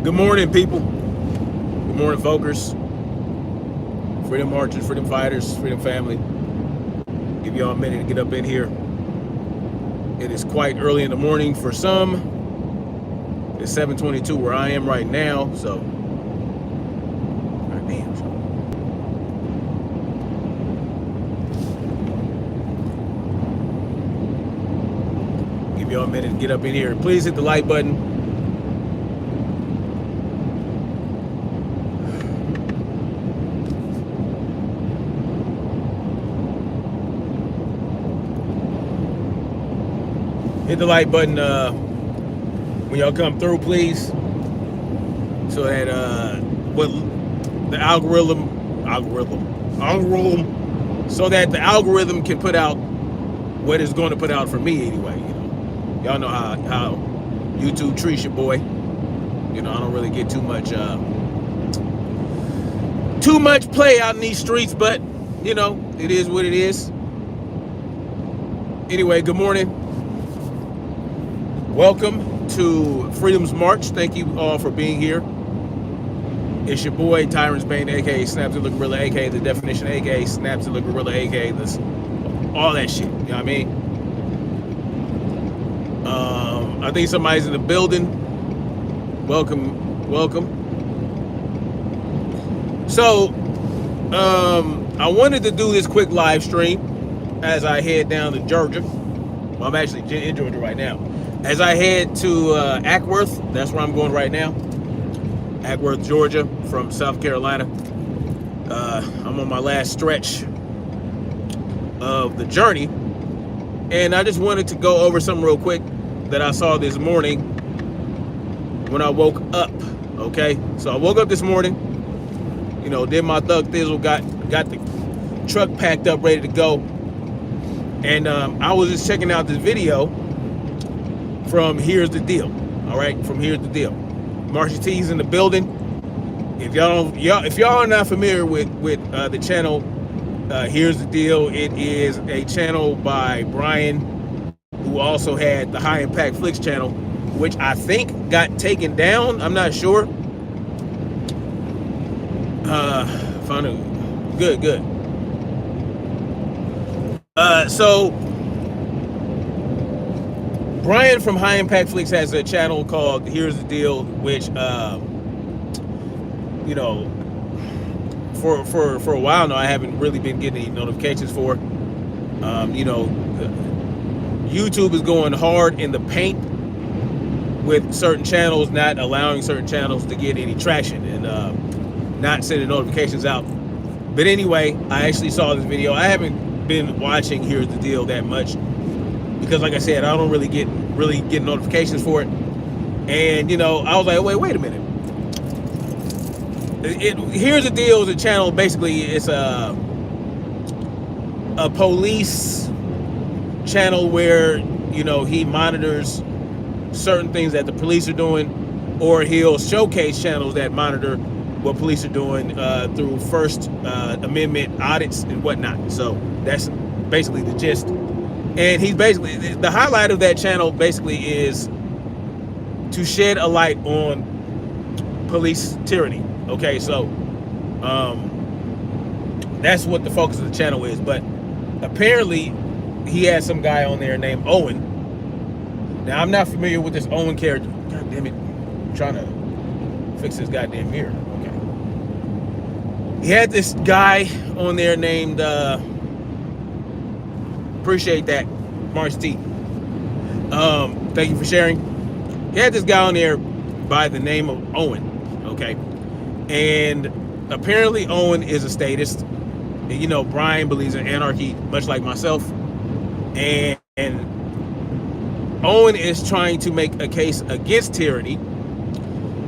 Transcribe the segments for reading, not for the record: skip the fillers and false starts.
Good morning, people. Good morning, folkers. Freedom marchers, freedom fighters, freedom family. Give y'all a minute to get up in here. It is quite early in the morning for some. It's 7:22 where I am right now, so. God damn. Give y'all a minute to get up in here. Please hit the like button. Hit the like button when y'all come through, please, so that what the algorithm, so that the algorithm can put out what it's going to put out for me anyway. Y'all know how YouTube treats your boy. I don't really get too much play out in these streets, but it is what it is. Anyway, good morning. Welcome to Freedom's March. Thank you all for being here. It's your boy, Tyrant's Bane, a.k.a. Snapzilla Gorilla, a.k.a. The Definition, a.k.a. Snapzilla Gorilla, a.k.a. this, all that shit. You know what I mean? I think somebody's in the building. Welcome, welcome. So, I wanted to do this quick live stream as I head down to Georgia. Well, I'm actually in Georgia right now. As I head to Ackworth, that's where I'm going right now. Ackworth, Georgia, from South Carolina. I'm on my last stretch of the journey. And I just wanted to go over something real quick that I saw this morning when I woke up, okay? So I woke up this morning, did my thug thizzle, got the truck packed up, ready to go. And I was just checking out this video from Here's the Deal, all right? From Here's the Deal. Marsha T's in the building. If y'all are not familiar with the channel Here's the Deal, it is a channel by Brian, who also had the High Impact Flicks channel, which I think got taken down. I'm not sure. Found it. Good. So Brian from High Impact Flicks has a channel called Here's the Deal, which for a while now I haven't really been getting any notifications for. YouTube is going hard in the paint with certain channels, not allowing certain channels to get any traction and not sending notifications out. But anyway, I actually saw this video. I haven't been watching Here's the Deal that much because, like I said, I don't really get notifications for it. And I was like, wait a minute. Here's the Deal is a channel. Basically, it's a police channel where he monitors certain things that the police are doing, or he'll showcase channels that monitor what police are doing through First Amendment audits and whatnot. So that's basically the gist. And he's basically, the highlight of that channel basically is to shed a light on police tyranny. Okay, so that's what the focus of the channel is. But apparently he has some guy on there named Owen. Now, I'm not familiar with this Owen character. God damn it. I'm trying to fix this goddamn mirror. Okay. He had this guy on there named, appreciate that, March T. Thank you for sharing. He had this guy on there by the name of Owen. Okay. And apparently Owen is a statist. And, Brian believes in anarchy, much like myself. And Owen is trying to make a case against tyranny,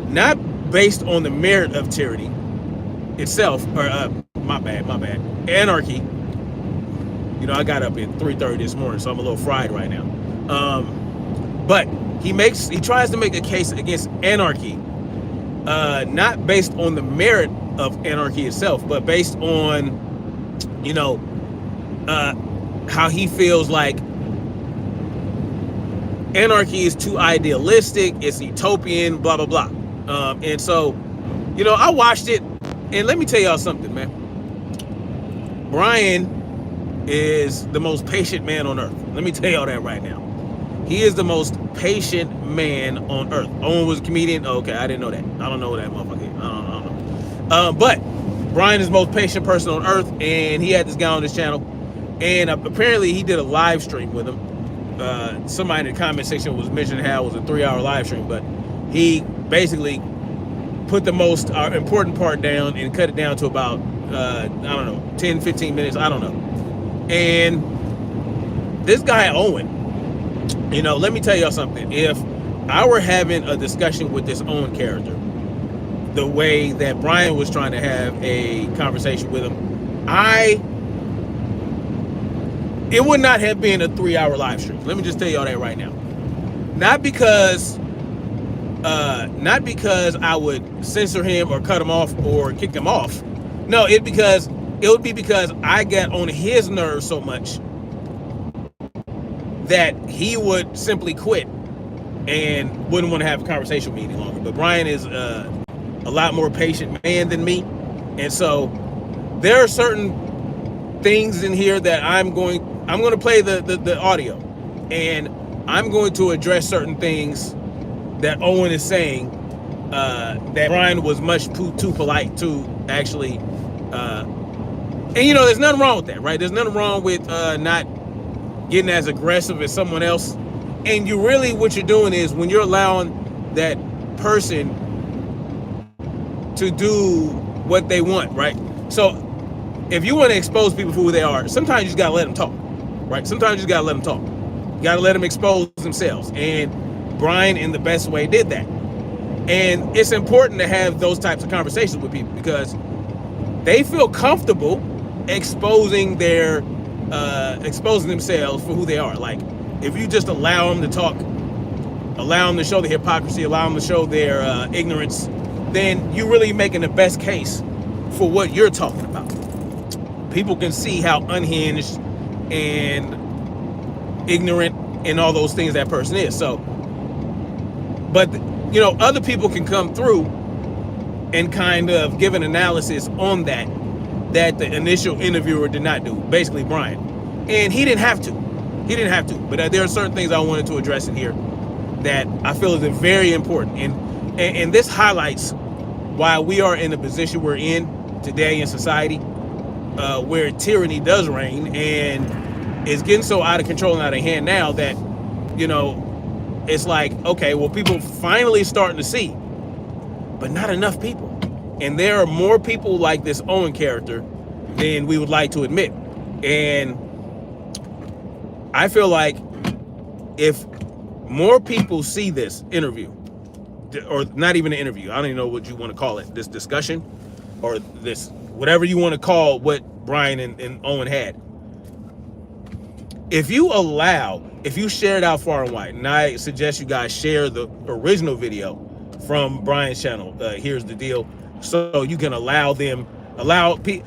not based on the merit of tyranny itself, or my bad, anarchy. I got up at 3:30 this morning, so I'm a little fried right now. But he tries to make a case against anarchy, not based on the merit of anarchy itself, but based on, how he feels like anarchy is too idealistic, it's utopian, blah, blah, blah. And so, you know, I watched it, and let me tell y'all something, man. Brian is the most patient man on earth. Let me tell y'all that right now. He is the most patient man on earth. Owen was a comedian. Okay, I didn't know that. I don't know what that motherfucker is. I don't know. But Brian is the most patient person on earth, and he had this guy on his channel, and apparently he did a live stream with him. Somebody in the comment section was mentioning how it was a 3-hour live stream, but he basically put the most important part down and cut it down to about I don't know, 10, 15 minutes, I don't know. And this guy Owen, you know, let me tell y'all something. If I were having a discussion with this Owen character the way that Brian was trying to have a conversation with him, it would not have been a 3-hour live stream. Let me just tell y'all that right now. Not because I would censor him or cut him off or kick him off. No, it would be because I got on his nerves so much that he would simply quit and wouldn't want to have a conversation with me any longer. But Brian is a lot more patient man than me, and so there are certain things in here that I'm going to play the audio, and I'm going to address certain things that Owen is saying that Brian was much too polite to actually. And you know, there's nothing wrong with that, right? There's nothing wrong with not getting as aggressive as someone else. And you really, what you're doing is when you're allowing that person to do what they want, right? So if you want to expose people for who they are, sometimes you just gotta let them talk, right? Sometimes you just gotta let them talk. You gotta let them expose themselves. And Brian, in the best way, did that. And it's important to have those types of conversations with people because they feel comfortable exposing themselves for who they are. Like, if you just allow them to talk, allow them to show their hypocrisy, allow them to show their ignorance, then you're really making the best case for what you're talking about. People can see how unhinged and ignorant and all those things that person is. So, but you know, other people can come through and kind of give an analysis on that the initial interviewer did not do, basically Brian. And he didn't have to. But there are certain things I wanted to address in here that I feel is very important. And this highlights why we are in the position we're in today in society, where tyranny does reign and it's getting so out of control and out of hand now that, you know, it's like, okay, well, people finally starting to see, but not enough people. And there are more people like this Owen character than we would like to admit. And I feel like if more people see this interview, or not even an interview, I don't even know what you want to call it, this discussion, or this, whatever you want to call what Brian and Owen had. If you share it out far and wide, and I suggest you guys share the original video from Brian's channel, Here's the Deal, so you can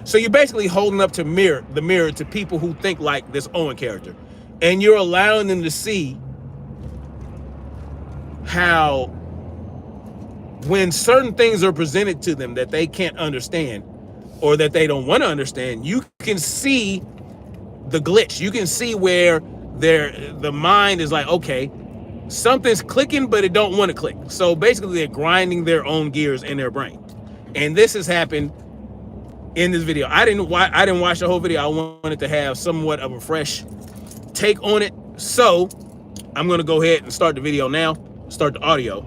so you're basically holding up the mirror to people who think like this Owen character, and you're allowing them to see how when certain things are presented to them that they can't understand or that they don't want to understand, you can see the glitch. You can see where the mind is like, okay, something's clicking, but it don't want to click. So basically they're grinding their own gears in their brain. And this has happened in this video. I didn't watch the whole video. I wanted to have somewhat of a fresh take on it. So I'm going to go ahead and start the video now, start the audio,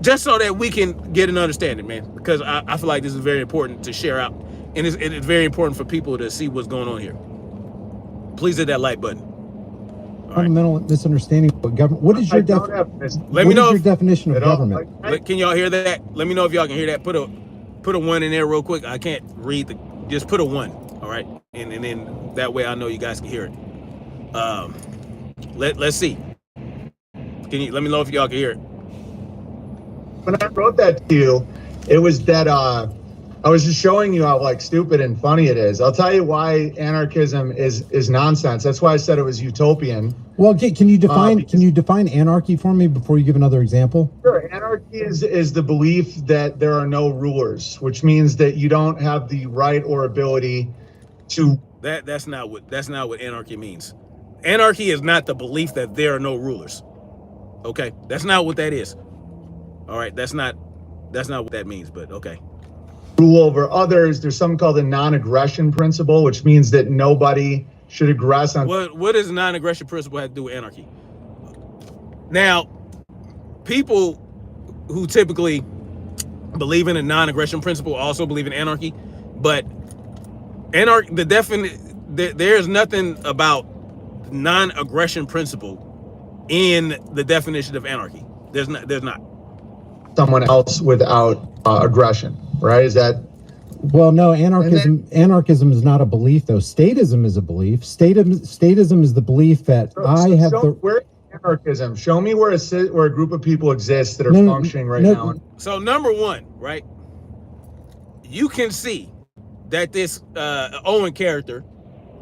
just so that we can get an understanding, man, because I feel like this is very important to share out. And it's very important for people to see what's going on here. Please hit that like button. Fundamental misunderstanding of government. What is your definition of government? Can y'all hear that? Let me know if y'all can hear that. Put a 1 in there real quick. I can't read just put a 1. All right, and then that way I know you guys can hear it. Let's see. Let me know if y'all can hear it. When I wrote that to you, it was that I was just showing you how like stupid and funny it is. I'll tell you why anarchism is nonsense. That's why I said it was utopian. Well, can you define anarchy for me before you give another example? Sure. Anarchy is the belief that there are no rulers, which means that you don't have the right or ability to. That's not what anarchy means. Anarchy is not the belief that there are no rulers. Okay, that's not what that is. All right, that's not what that means. But okay. Rule over others. There's something called the non-aggression principle, which means that nobody should aggress on. What does the non-aggression principle have to do with anarchy? Now, people who typically believe in a non-aggression principle also believe in anarchy, but there's nothing about non-aggression principle in the definition of anarchy. There's not. Someone else without aggression, right? Is that? Well, no, anarchism is not a belief, though. Statism is a belief. Statism is the belief that where's anarchism? Show me where a group of people exist that are functioning right now. So number one, right? You can see that this Owen character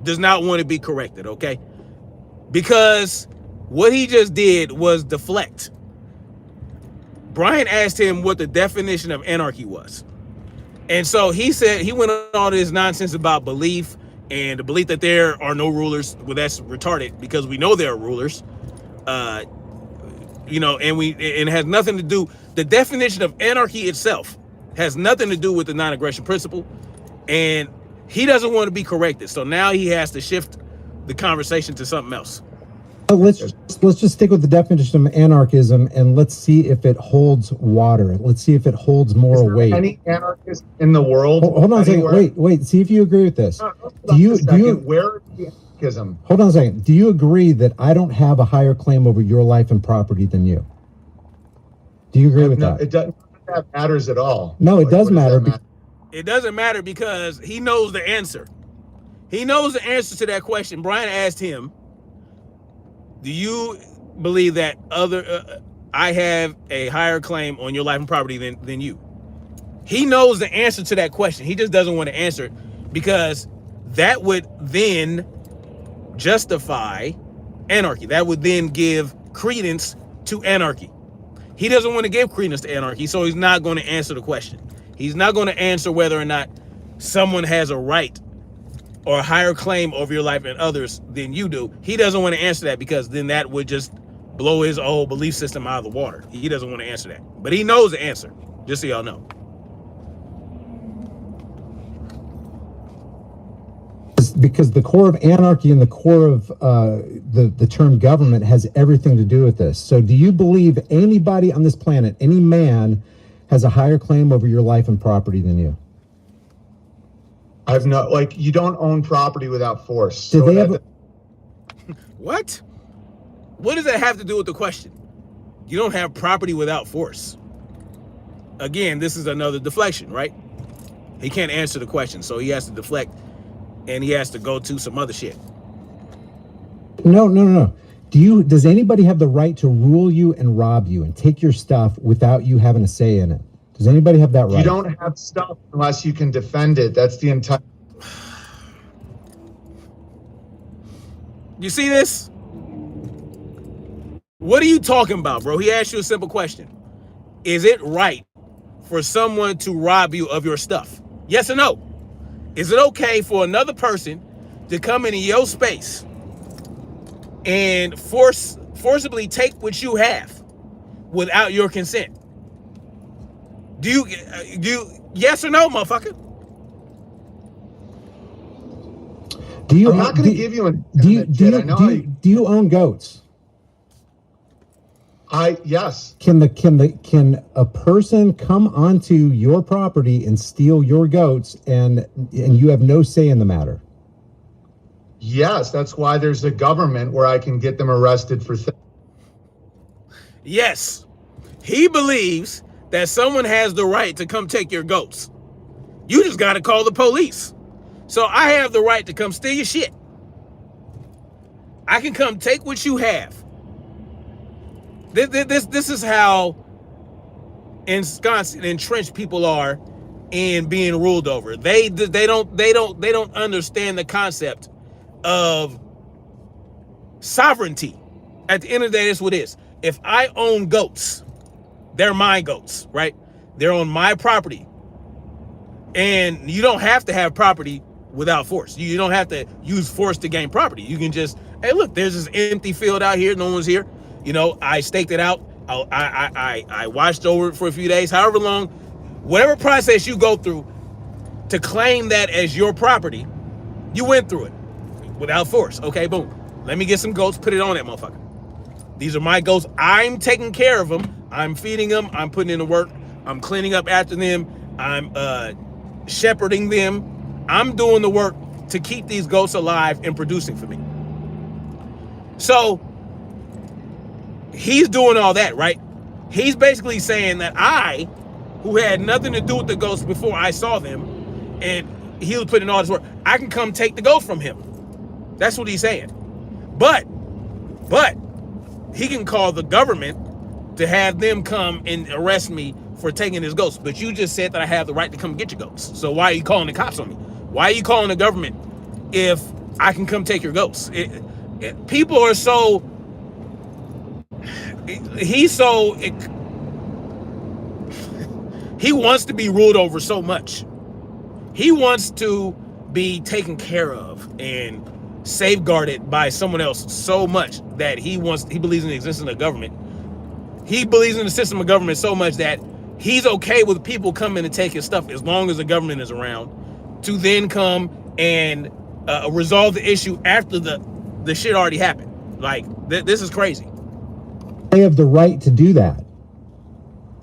does not want to be corrected, okay? Because what he just did was deflect. Brian asked him what the definition of anarchy was. And so he said, he went on all this nonsense about belief and the belief that there are no rulers. Well, that's retarded because we know there are rulers. And it has nothing to do, the definition of anarchy itself has nothing to do with the non-aggression principle. And he doesn't want to be corrected. So now he has to shift the conversation to something else. Let's just stick with the definition of anarchism and let's see if it holds water. Let's see if it holds more weight. Any anarchist in the world? Hold on a second. Wait. See if you agree with this. Do you where is anarchism? Hold on a second. Do you agree that I don't have a higher claim over your life and property than you? Do you agree with that? It doesn't matters at all. No, it does matter. It doesn't matter because he knows the answer. He knows the answer to that question. Brian asked him, do you believe that I have a higher claim on your life and property than you? He knows the answer to that question. He just doesn't want to answer it because that would then justify anarchy. That would then give credence to anarchy. He doesn't want to give credence to anarchy, so he's not going to answer the question. He's not going to answer whether or not someone has a right or a higher claim over your life and others than you do. He doesn't want to answer that because then that would just blow his whole belief system out of the water. He doesn't want to answer that. But he knows the answer, just so y'all know. Because the core of anarchy and the core of the term government has everything to do with this. So do you believe anybody on this planet, any man, has a higher claim over your life and property than you? I've not, like, you don't own property without force. Did they have What? What does that have to do with the question? You don't have property without force. Again, this is another deflection, right? He can't answer the question, so he has to deflect and he has to go to some other shit. No. Does anybody have the right to rule you and rob you and take your stuff without you having a say in it? Does anybody have that right? You don't have stuff unless you can defend it. That's the entire. You see this? What are you talking about, bro? He asked you a simple question. Is it right for someone to rob you of your stuff? Yes or no? Is it okay for another person to come into your space and forcibly take what you have without your consent? Do you yes or no, motherfucker? I'm not going to give you an. Do you own goats? Yes. Can a person come onto your property and steal your goats and you have no say in the matter? Yes, that's why there's a government where I can get them arrested for theft. Yes. He believes that someone has the right to come take your goats. You just got to call the police. So I have the right to come steal your shit. I can come take what you have. This is how ensconced and entrenched people are in being ruled over. They don't understand the concept of sovereignty. At the end of the day, that's what it is. If I own goats, they're my goats, right? They're on my property. And you don't have to have property without force. You don't have to use force to gain property. You can just, hey, look, there's this empty field out here. No one's here. You know, I staked it out. I watched over it for a few days, however long, whatever process you go through to claim that as your property, you went through it without force. Okay, boom. Let me get some goats, put it on that motherfucker. These are my goats. I'm taking care of them. I'm feeding them. I'm putting in the work. I'm cleaning up after them. I'm shepherding them. I'm doing the work to keep these goats alive and producing for me. So he's doing all that, right? He's basically saying that I, who had nothing to do with the goats before I saw them, and he was putting all this work, I can come take the goats from him. That's what he's saying. But he can call the government to have them come and arrest me for taking his goats. But you just said that I have the right to come get your goats. So why are you calling the cops on me? Why are you calling the government if I can come take your goats? People are so... He wants to be ruled over so much. He wants to be taken care of and safeguarded by someone else so much that he believes in the existence of government. He believes in the system of government so much that he's okay with people coming to take his stuff as long as the government is around, to then come and resolve the issue after the shit already happened. Like, this is crazy. They have the right to do that.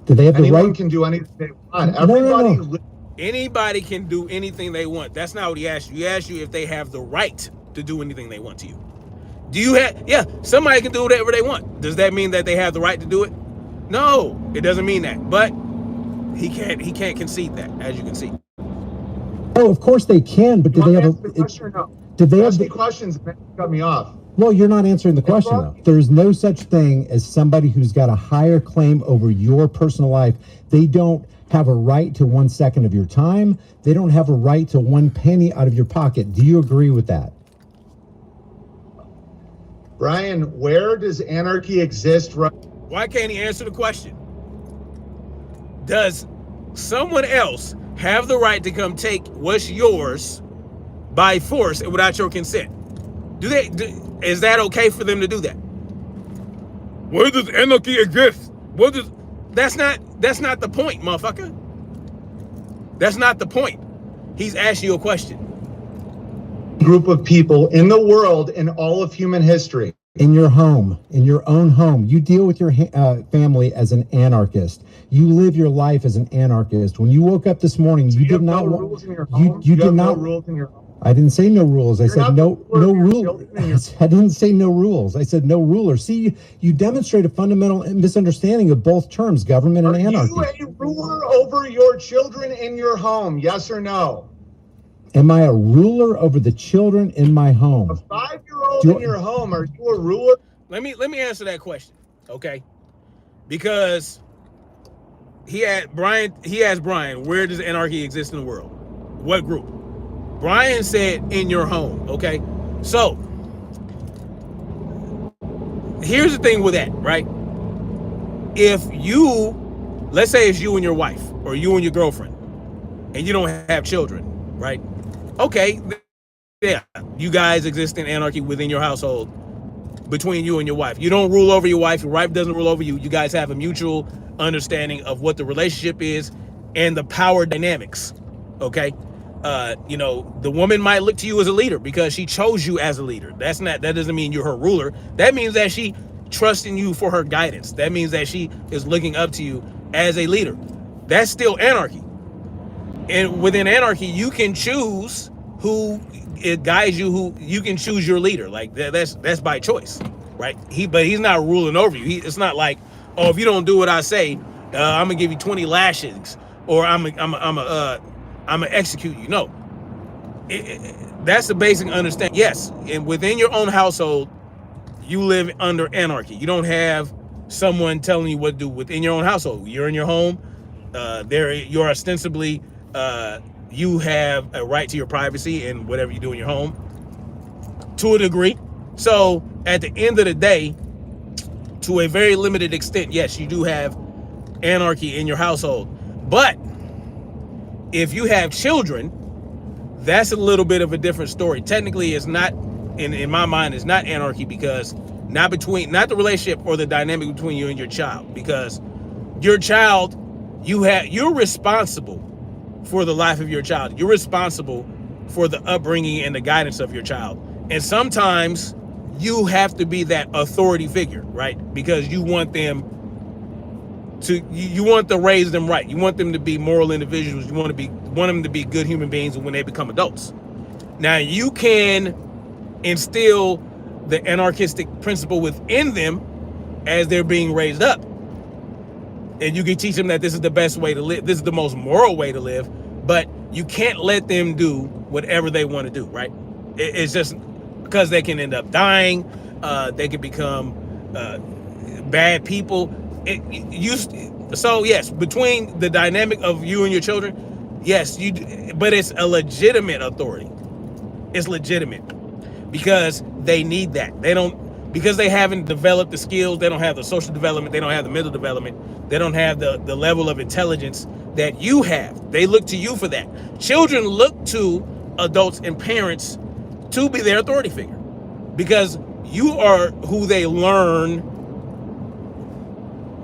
Do they have the right? Anyone can do anything they want. Everybody. No. Anybody can do anything they want. That's not what he asked you. He asked you if they have the right to do anything they want to you. Do you have? Yeah, somebody can do whatever they want. Does that mean that they have the right to do it? No, it doesn't mean that. But he can't concede that, as you can see. Oh, of course they can, but do they have the question or no? Did they ask have me questions and then cut me off? Well, you're not answering the question, though. There's no such thing as somebody who's got a higher claim over your personal life. They don't have a right to 1 second of your time. They don't have a right to 1 penny out of your pocket. Do you agree with that? Brian, where does anarchy exist right? Why can't he answer the question? Does someone else have the right to come take what's yours by force and without your consent? Is that okay for them to do that? Where does anarchy exist? That's not the point, motherfucker. That's not the point. He's asking you a question. Group of people in the world in all of human history. In your home, in your own home, you deal with your family as an anarchist. You live your life as an anarchist. When you woke up this morning, you did not want rules in your home. You did not rules in your home. I didn't say no rules. I said no rules. I didn't say no rules. I said no ruler. See, you demonstrate a fundamental misunderstanding of both terms, government and anarchy. Are you a ruler over your children in your home? Yes or no? Am I a ruler over the children in my home? A 5-year-old in your home, are you a ruler? Let me answer that question, okay? Because he asked Brian, where does anarchy exist in the world? What group? Brian said in your home, okay? So here's the thing with that, right? If you, let's say it's you and your wife, or you and your girlfriend, and you don't have children, right? Okay, yeah, you guys exist in anarchy within your household, between you and your wife. You don't rule over your wife doesn't rule over you. You guys have a mutual understanding of what the relationship is and the power dynamics, okay? You know, the woman might look to you as a leader because she chose you as a leader. That doesn't mean you're her ruler. That means that she trusts in you for her guidance. That means that she is looking up to you as a leader. That's still anarchy. And within anarchy, you can choose who it guides you, who you can choose your leader. Like that's by choice, right? But he's not ruling over you. It's not like, oh, if you don't do what I say, I'm gonna give you 20 lashings, or I'm gonna execute you. No, that's the basic understanding. Yes, and within your own household, you live under anarchy. You don't have someone telling you what to do within your own household. You're in your home. You're ostensibly You have a right to your privacy and whatever you do in your home, to a degree. So at the end of the day, to a very limited extent, yes, you do have anarchy in your household. But if you have children, that's a little bit of a different story. Technically, it's not, in my mind, it's not anarchy, because not the relationship or the dynamic between you and your child, because your child, you're responsible for the life of your child. You're responsible for the upbringing and the guidance of your child. And sometimes you have to be that authority figure, right? Because you want them to raise them right. You want them to be moral individuals. You want them to be good human beings when they become adults. Now, you can instill the anarchistic principle within them as they're being raised up. And you can teach them that this is the best way to live. This is the most moral way to live. But you can't let them do whatever they want to do, right? It's just because they can end up dying. They can become bad people. So yes, between the dynamic of you and your children, yes, but it's a legitimate authority. It's legitimate because they need that. Because they haven't developed the skills. They don't have the social development. They don't have the mental development. They don't have the level of intelligence that you have. They look to you for that. Children look to adults and parents to be their authority figure, because you are who they learn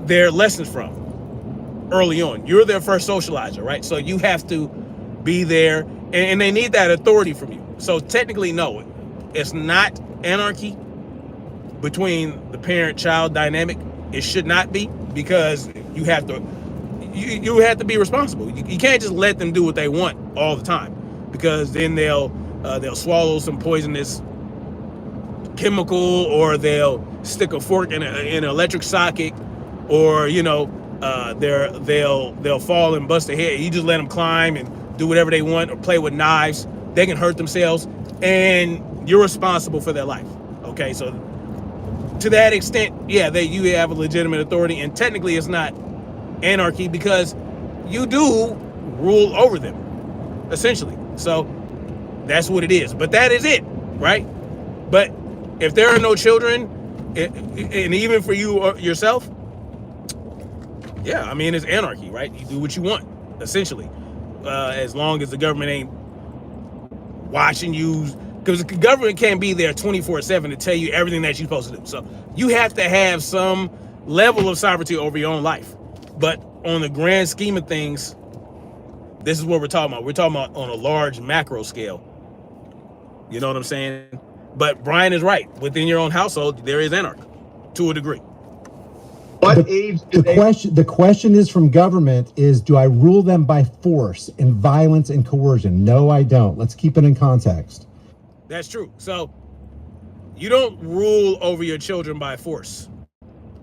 their lessons from early on. You're their first socializer, right? So you have to be there, and they need that authority from you. So technically, no, it's not anarchy between the parent-child dynamic. It should not be, because you have to be responsible. You can't just let them do what they want all the time, because then they'll swallow some poisonous chemical, or they'll stick a fork in an electric socket, or they'll fall and bust their head. You just let them climb and do whatever they want, or play with knives. They can hurt themselves, and you're responsible for their life. Okay, so to that extent, yeah, you have a legitimate authority, and technically it's not anarchy, because you do rule over them, essentially. So that's what it is. But that is it, right? But if there are no children, and even for you or yourself, yeah, I mean, it's anarchy, right? You do what you want, essentially, as long as the government ain't watching you, because the government can't be there 24/7 to tell you everything that you're supposed to do. So you have to have some level of sovereignty over your own life. But on the grand scheme of things, this is what we're talking about. We're talking about on a large macro scale. You know what I'm saying? But Brian is right. Within your own household, there is anarchy to a degree. What age did the question is from government is, do I rule them by force and violence and coercion? No, I don't. Let's keep it in context. That's true. So you don't rule over your children by force.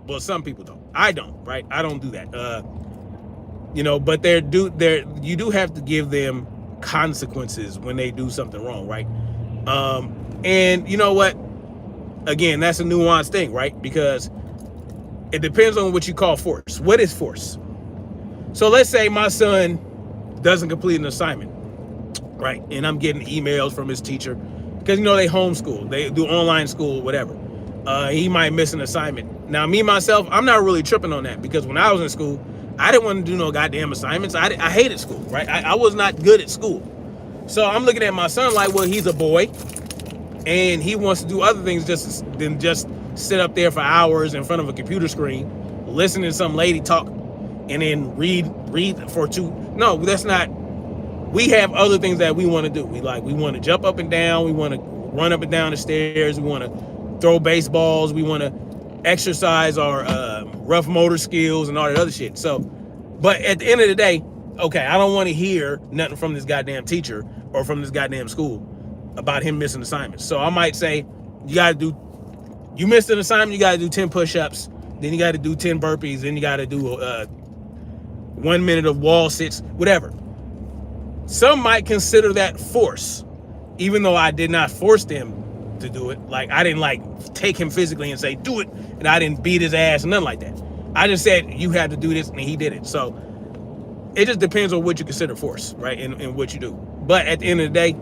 Well, some people don't. I don't, right? I don't do that. But you do have to give them consequences when they do something wrong, right? And you know what? Again, that's a nuanced thing, right? Because it depends on what you call force. What is force? So let's say my son doesn't complete an assignment, right? And I'm getting emails from his teacher, because they homeschool, they do online school, whatever. He might miss an assignment. Now, me myself, I'm not really tripping on that, because when I was in school, I didn't want to do no goddamn assignments. I hated school, right? I was not good at school. So I'm looking at my son like, well, he's a boy, and he wants to do other things than just sit up there for hours in front of a computer screen, listen to some lady talk, and then read for two. No, that's not. We have other things that we want to do. We want to jump up and down. We want to run up and down the stairs. We want to throw baseballs. We want to exercise our rough motor skills and all that other shit. So, but at the end of the day, okay, I don't want to hear nothing from this goddamn teacher or from this goddamn school about him missing assignments. So I might say, you missed an assignment, you got to do 10 push-ups, then you got to do 10 burpees, then you got to do 1 minute of wall sits, whatever. Some might consider that force, even though I did not force them to do it. Like, I didn't take him physically and say, do it, and I didn't beat his ass and nothing like that. I just said, you have to do this, and he did it. So It just depends on what you consider force, right? And what you do. But at the end of the day,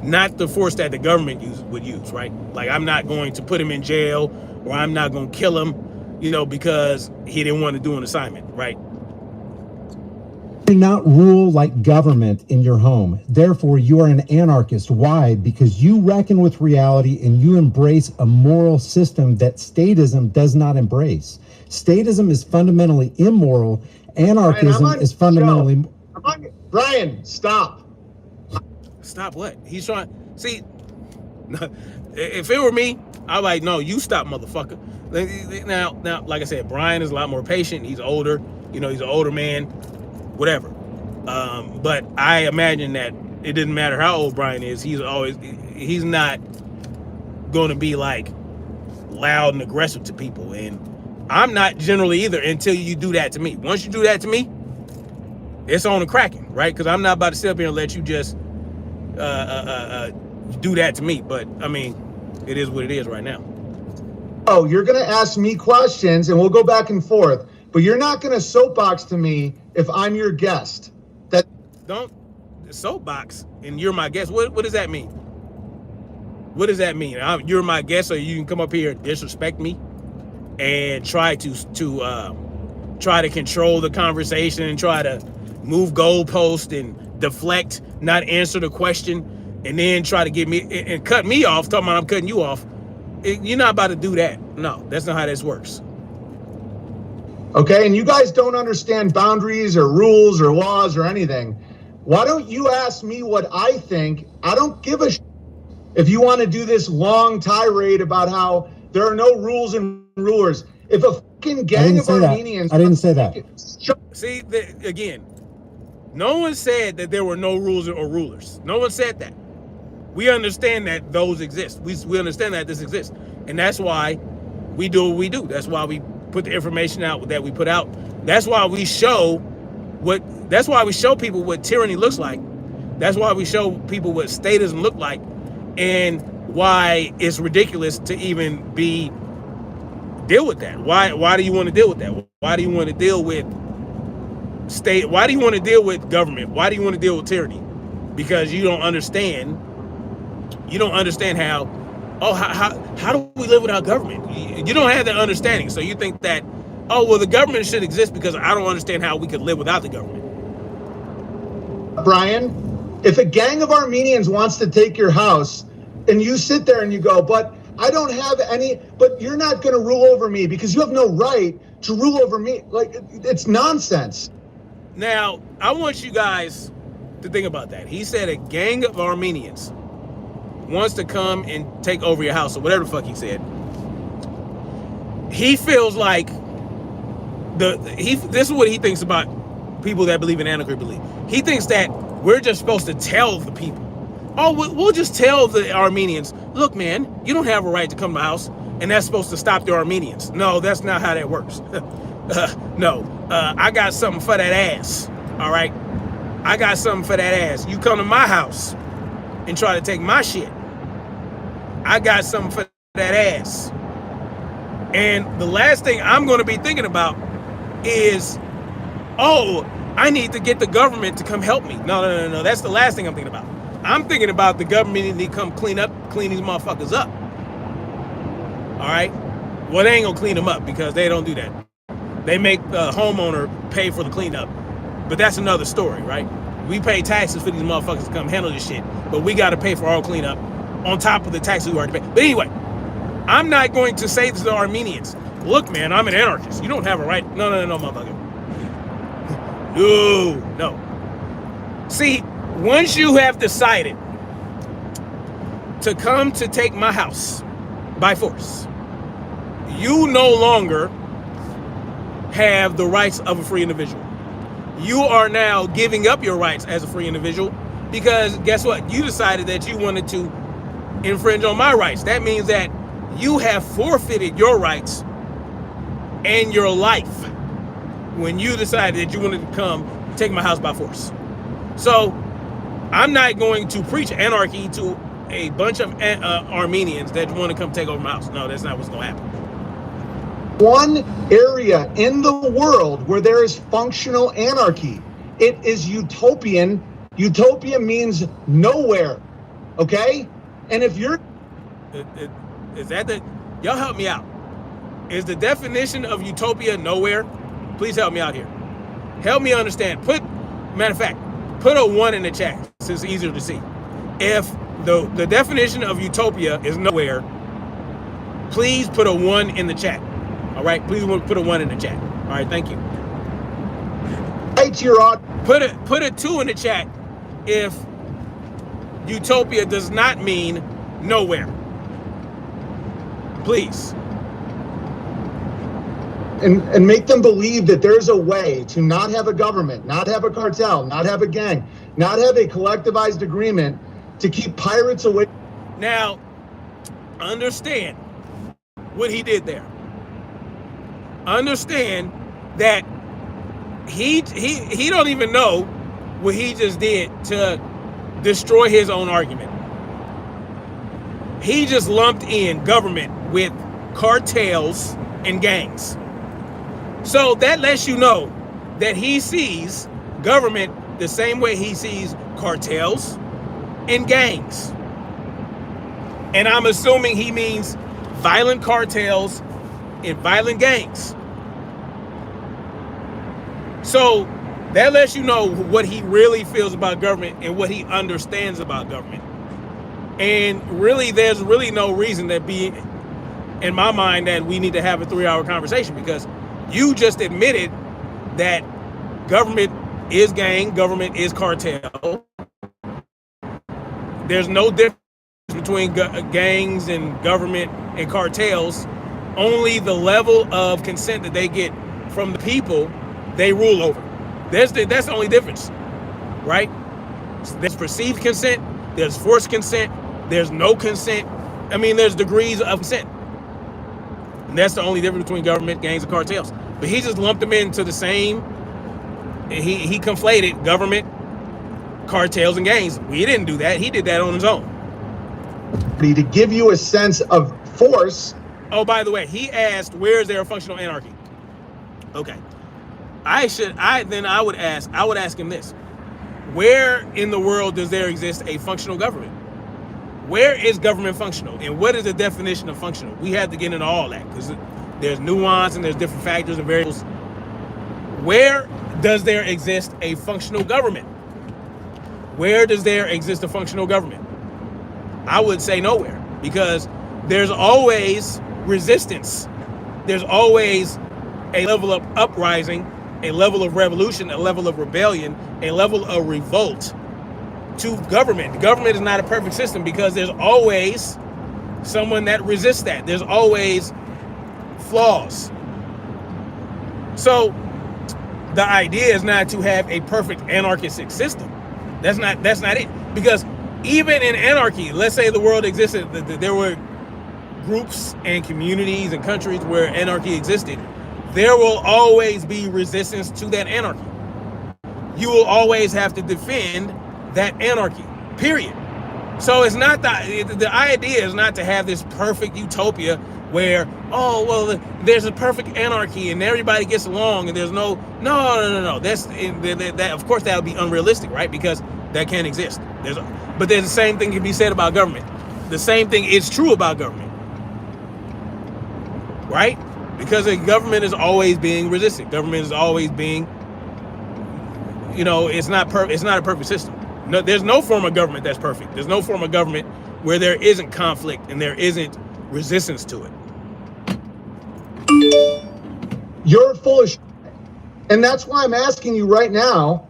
not the force that the government would use, right? Like, I'm not going to put him in jail, or I'm not going to kill him, because he didn't want to do an assignment, right? Do not rule like government in your home. Therefore, you are an anarchist. Why? Because you reckon with reality and you embrace a moral system that statism does not embrace. Statism is fundamentally immoral. Anarchism is fundamentally... Brian, stop. Stop what? He's trying... See, if it were me, I'd like, no, you stop, motherfucker. Now, like I said, Brian is a lot more patient. He's older. He's an older man. Whatever. But I imagine that it didn't matter how old Brian is. He's not going to be like loud and aggressive to people. And I'm not generally either until you do that to me. Once you do that to me, it's on the cracking, right? Because I'm not about to sit up here and let you just do that to me. But I mean, it is what it is right now. Oh, you're going to ask me questions and we'll go back and forth. But you're not going to soapbox to me if I'm your guest. Don't soapbox and you're my guest. What does that mean? What does that mean? You're my guest, so you can come up here and disrespect me and try to control the conversation and try to move goalposts and deflect, not answer the question, and then try to get me and cut me off, talking about I'm cutting you off. You're not about to do that. No, that's not how this works. Okay, and you guys don't understand boundaries or rules or laws or anything. Why don't you ask me what I think? I don't give a shit if you want to do this long tirade about how there are no rules and rulers. If a fucking gang of Armenians... I didn't say that. See, again, no one said that there were no rules or rulers. No one said that. We understand that those exist. We understand that this exists. And that's why we do what we do. That's why we put the information out that we put out. That's why we show people what tyranny looks like. That's why we show people what statism look like, and why it's ridiculous to even deal with that. Why do you want to deal with that? Why do you want to deal with state? Why do you want to deal with government? Why do you want to deal with tyranny? Because you don't understand how do we live without government? You don't have that understanding. So you think that, oh, well, the government should exist because I don't understand how we could live without the government. Brian, if a gang of Armenians wants to take your house and you sit there and you go, but I don't have any, but you're not going to rule over me because you have no right to rule over me. Like, it's nonsense. Now, I want you guys to think about that. He said a gang of Armenians wants to come and take over your house, or whatever the fuck he said. He feels like this is what he thinks about people that believe in anarchy belief. He thinks that we're just supposed to tell the people. Oh, we'll just tell the Armenians, look, man, you don't have a right to come to my house, and that's supposed to stop the Armenians. No, that's not how that works. I got something for that ass, all right? I got something for that ass. You come to my house and try to take my shit. I got something for that ass. And the last thing I'm going to be thinking about is, oh, I need to get the government to come help me. No. That's the last thing I'm thinking about. I'm thinking about the government needing to come clean these motherfuckers up. All right? Well, they ain't going to clean them up because they don't do that. They make the homeowner pay for the cleanup. But that's another story, right? We pay taxes for these motherfuckers to come handle this shit, but we got to pay for our cleanup on top of the taxes we already pay. But anyway, I'm not going to say to the Armenians, look, man, I'm an anarchist. You don't have a right. No, motherfucker. No. See, once you have decided to come to take my house by force, you no longer have the rights of a free individual. You are now giving up your rights as a free individual because guess what? You decided that you wanted to infringe on my rights. That means that you have forfeited your rights and your life when you decided that you wanted to come take my house by force. So I'm not going to preach anarchy to a bunch of Armenians that want to come take over my house. No, that's not what's going to happen. One area in the world where there is functional anarchy It is utopian. Utopia means nowhere. Okay? And if you're... Is that the... Y'all help me out. Is the definition of utopia nowhere? Please help me out here. Help me understand. Matter of fact, put a 1 in the chat since it's easier to see. If the definition of utopia is nowhere, please put a 1 in the chat. All right? Please put a 1 in the chat. All right, thank you. Put a 2 in the chat if utopia does not mean nowhere. Please. And make them believe that there's a way to not have a government, not have a cartel, not have a gang, not have a collectivized agreement to keep pirates away. Now, understand what he did there. Understand that he don't even know what he just did to destroy his own argument. He just lumped in government with cartels and gangs. So that lets you know that he sees government the same way he sees cartels and gangs. And I'm assuming he means violent cartels and violent gangs. So that lets you know what he really feels about government and what he understands about government. And really, there's really no reason that be in my mind that we need to have a 3-hour conversation, because you just admitted that government is gang, government is cartel. There's no difference between gangs and government and cartels. Only the level of consent that they get from the people they rule over. That's the only difference, right? There's perceived consent, there's forced consent, there's no consent. I mean, there's degrees of consent. And that's the only difference between government, gangs, and cartels. But he just lumped them into the same. He conflated government, cartels, and gangs. We didn't do that. He did that on his own. To give you a sense of force. Oh, by the way, he asked, where is there a functional anarchy? Okay. I would ask him this. Where in the world does there exist a functional government? Where is government functional? And what is the definition of functional? We have to get into all that because there's nuance and there's different factors and variables. Where does there exist a functional government? Where does there exist a functional government? I would say nowhere, because there's always resistance. There's always a level of uprising, a level of revolution, a level of rebellion, a level of revolt to government. Government is not a perfect system because there's always someone that resists that. There's always flaws. So the idea is not to have a perfect anarchistic system. That's not it. Because even in anarchy, let's say the world existed, there were groups and communities and countries where anarchy existed, there will always be resistance to that anarchy. You will always have to defend that anarchy, period. So it's not the idea is not to have this perfect utopia where, oh, well, there's a perfect anarchy and everybody gets along and there's no. That of course that would be unrealistic, right? Because that can't exist. But there's the same thing can be said about government. The same thing is true about government, right? Because the government is always being resisted. Government is always being, it's not a perfect system. No, there's no form of government that's perfect. There's no form of government where there isn't conflict and there isn't resistance to it. You're full of shit. And that's why I'm asking you right now,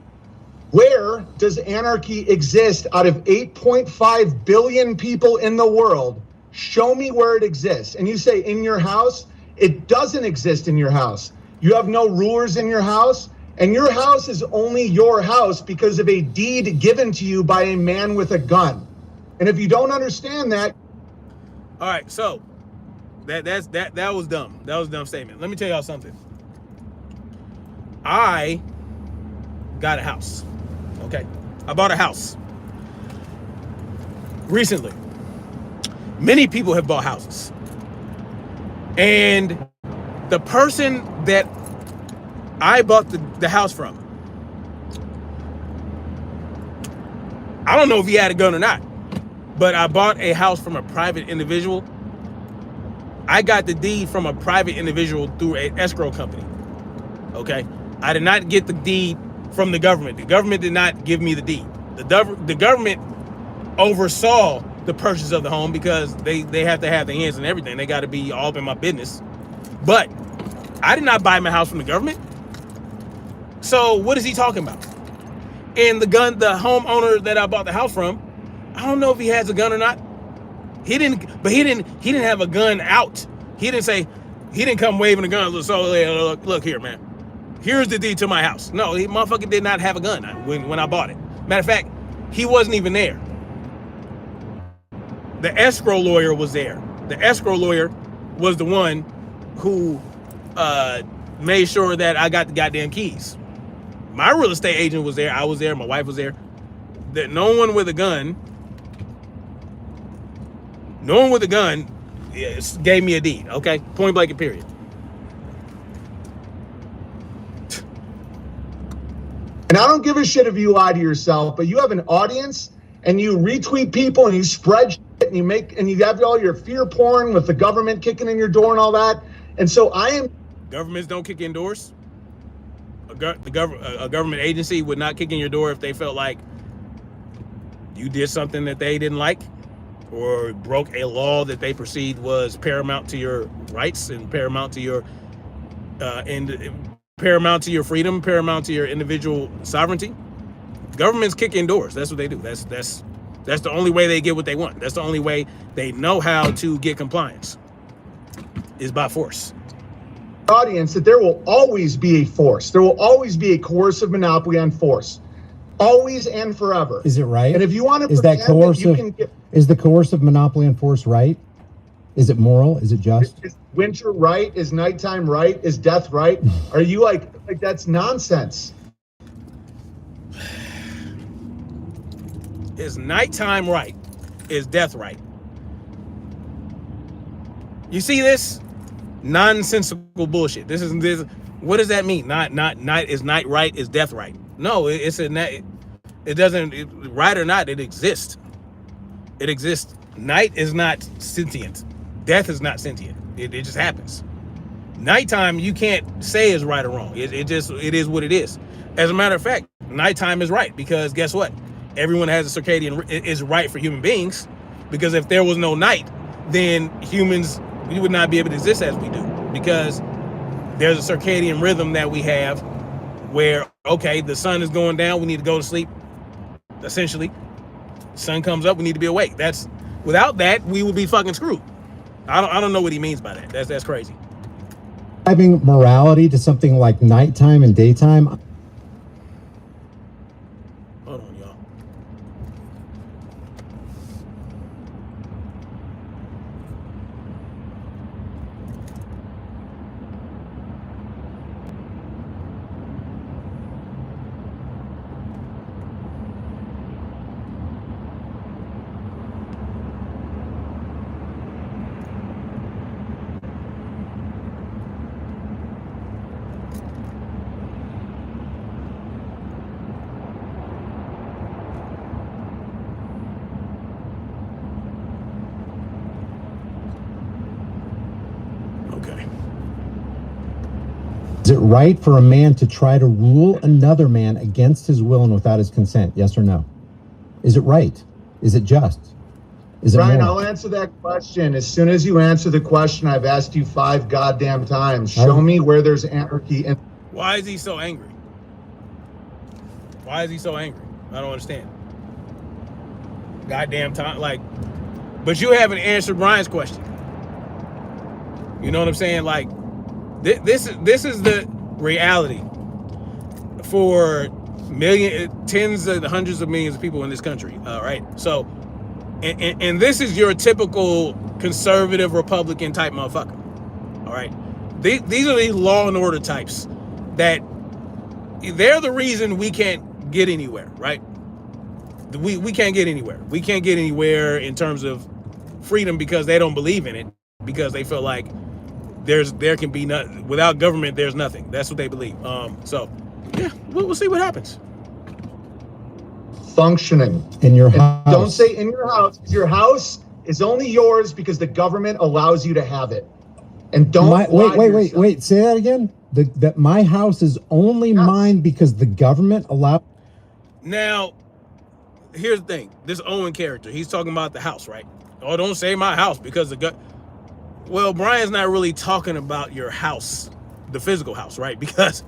where does anarchy exist out of 8.5 billion people in the world? Show me where it exists. And you say in your house? It doesn't exist in your house. You have no rulers in your house, and your house is only your house because of a deed given to you by a man with a gun. And if you don't understand that, all right, so that was dumb. That was a dumb statement. Let me tell y'all something. I got a house. Okay, I bought a house recently. Many people have bought houses. And the person that I bought the house from I don't know if he had a gun or not, but I bought a house from a private individual. I got the deed from a private individual through an escrow company. Okay, I did not get the deed from the government. The government did not give me the deed. The government oversaw the purchase of the home because they have to have their hands in everything. They got to be all up in my business. But I did not buy my house from the government. So what is he talking about? And the homeowner that I bought the house from, I don't know if he has a gun or not. He didn't have a gun out. He didn't come waving a gun. So look here, man. Here's the deed to my house. No, he motherfucker did not have a gun when I bought it. Matter of fact, he wasn't even there. The escrow lawyer was there. The escrow lawyer was the one who made sure that I got the goddamn keys. My real estate agent was there. I was there. My wife was there. That no one with a gun gave me a deed. Okay, point blank and period. And I don't give a shit if you lie to yourself, but you have an audience and you retweet people and you spread shit and you have all your fear porn with the government kicking in your door and all that. And so Governments don't kick in doors. A government agency would not kick in your door if they felt like you did something that they didn't like or broke a law that they perceived was paramount to your rights and paramount to your paramount to your freedom, paramount to your individual sovereignty. Governments kick in doors. That's what they do. That's the only way they get what they want. That's the only way they know how to get compliance is by force. Audience that there will always be a force. There will always be a coercive monopoly on force. Always and forever. Is it right? And if you want to is that coercive? Is the coercive monopoly on force right? Is it moral? Is it just? Is winter right? Is nighttime right? Is death right? Are you like that's nonsense? Is nighttime right? Is death right? You see this? Nonsensical bullshit. This. What does that mean? Night is night right? Is death right? No, it doesn't. Right or not, it exists. It exists. Night is not sentient. Death is not sentient. It just happens. Nighttime you can't say is right or wrong. It is what it is. As a matter of fact, nighttime is right because guess what? Everyone has a circadian. It's right for human beings because if there was no night, then humans we would not be able to exist as we do because there's a circadian rhythm that we have where okay, the sun is going down, we need to go to sleep. Essentially, sun comes up, we need to be awake. Without that, we would be fucking screwed. I don't know what he means by that. That's crazy. Having morality to something like nighttime and daytime. Hold on, y'all. Is it right for a man to try to rule another man against his will and without his consent? Yes or no? Is it right? Is it just? Is it Brian, moral? I'll answer that question. As soon as you answer the question I've asked you 5 goddamn times, show me where there's anarchy. Why is he so angry? Why is he so angry? I don't understand. Goddamn time, but you haven't answered Brian's question. You know what I'm saying? Like, this is the reality for tens and hundreds of millions of people in this country. All right, so, and this is your typical conservative Republican type motherfucker. All right, these are the law and order types that they're the reason we can't get anywhere. Right? We can't get anywhere. We can't get anywhere in terms of freedom because they don't believe in it because they feel like there can be nothing without government. There's nothing. That's what they believe. So yeah, we'll see what happens. functioning. In your And house. don't say in your house. Your house is only yours because the government allows you to have it. And don't wait. Say that again. That my house is only mine because the government allowed. Now, here's the thing. This Owen character, he's talking about the house, right? Oh, don't say my house because the well, Brian's not really talking about your house, the physical house, right? Because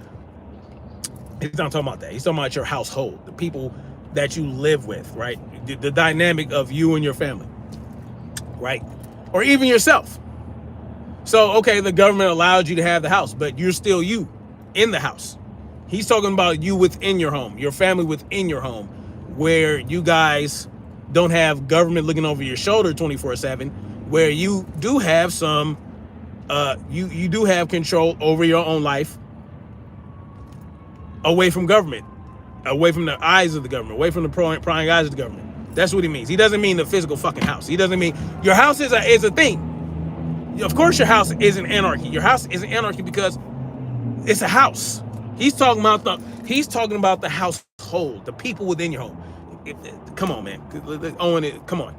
he's not talking about that. He's talking about your household, the people that you live with, right? The dynamic of you and your family, right? Or even yourself. So, okay, the government allowed you to have the house, but you're still you in the house. He's talking about you within your home, your family within your home, where you guys don't have government looking over your shoulder 24/7, where you do have some, you do have control over your own life away from government, away from the eyes of the government, away from the prying eyes of the government. That's what he means. He doesn't mean the physical fucking house. He doesn't mean your house is a thing. Of course your house isn't anarchy. Your house isn't anarchy because it's a house. He's talking about the household, the people within your home. Come on, man. Owen, come on.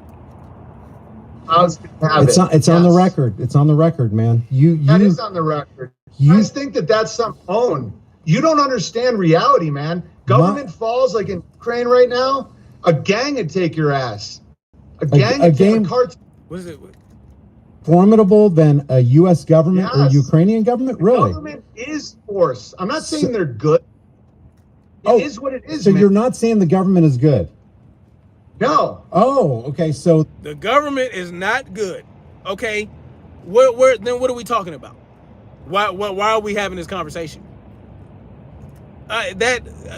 It's on the record. It's on the record, man. That is on the record. You guys think that's some own. You don't understand reality, man. Government falls like in Ukraine right now. A gang would take your ass. A gang would take a cartel. What is it? Formidable than a U.S. government or Ukrainian government? Really? Government is force. I'm not saying they're good. It is what it is. So you're not saying the government is good? No. Oh, okay. So the government is not good. Okay. Then what are we talking about? Why are we having this conversation?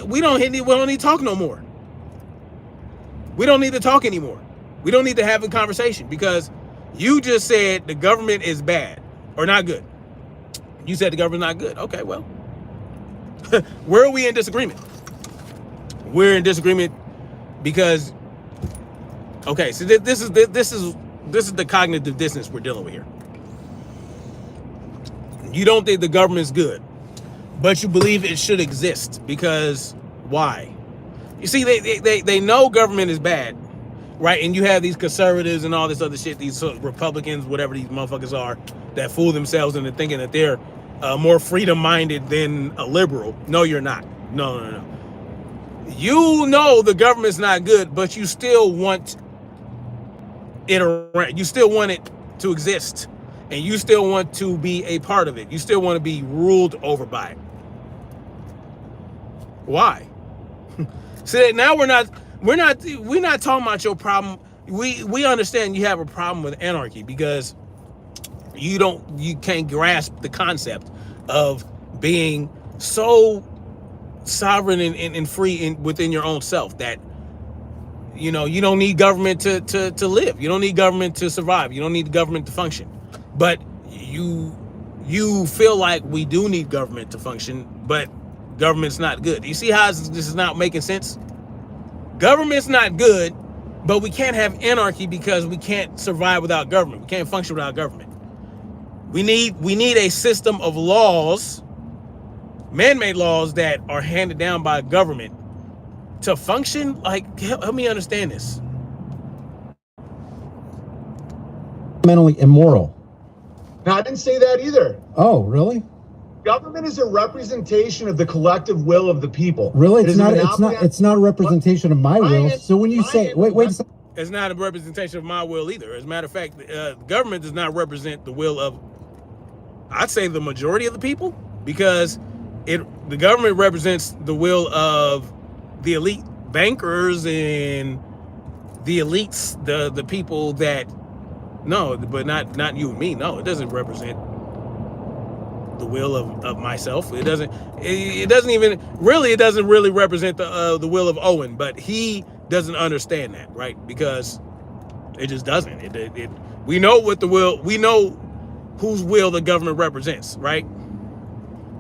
We don't need to talk no more. We don't need to talk anymore. We don't need to have a conversation because you just said the government is bad or not good. You said the government's not good. Okay, well, where are we in disagreement? We're in disagreement because, okay, so this is the cognitive dissonance we're dealing with here. You don't think the government's good, but you believe it should exist because why? You see, they know government is bad, right? And you have these conservatives and all this other shit, these Republicans, whatever these motherfuckers are, that fool themselves into thinking that they're more freedom-minded than a liberal. No, you're not. No. You know the government's not good, but you still want it around. You still want it to exist, and you still want to be a part of it. You still want to be ruled over by it. Why? See, now we're not talking about your problem. We understand you have a problem with anarchy because you can't grasp the concept of being so sovereign and free within your own self that you don't need government to live. You don't need government to survive. You don't need the government to function. But you feel like we do need government to function, but government's not good. You see how this is not making sense? Government's not good, but we can't have anarchy because we can't survive without government. We can't function without government. We need a system of laws, man-made laws that are handed down by government to function. Like, help me understand this. Fundamentally immoral. No, I didn't say that either. Oh, really? Government is a representation of the collective will of the people. Really? It's not a representation of my will. So when you say, wait a second. It's not a representation of my will either. As a matter of fact, government does not represent the will of, I'd say, the majority of the people, because the government represents the will of the elite bankers and the elites, the people that, no, but not you and me. No, it doesn't represent the will of myself. It doesn't even really represent the will of Owen, but he doesn't understand that, right? Because it just doesn't. We know whose will the government represents, right?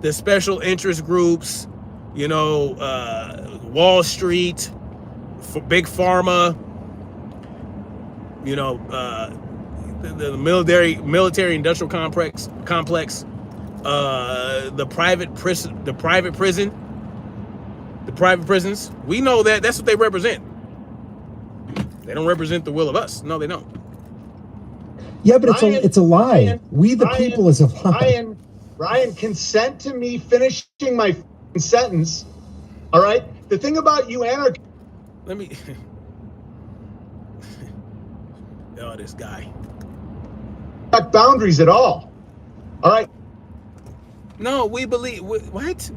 The special interest groups, Wall Street, big pharma, the military industrial complex, the private prisons. We know that's what they represent. They don't represent the will of us. No, they don't. Yeah, but it's a lie. We the people is a lie. Ryan, consent to me finishing my sentence. All right. The thing about you, anarchists. Let me. Oh, this guy. Not boundaries at all. All right. No, we believe what?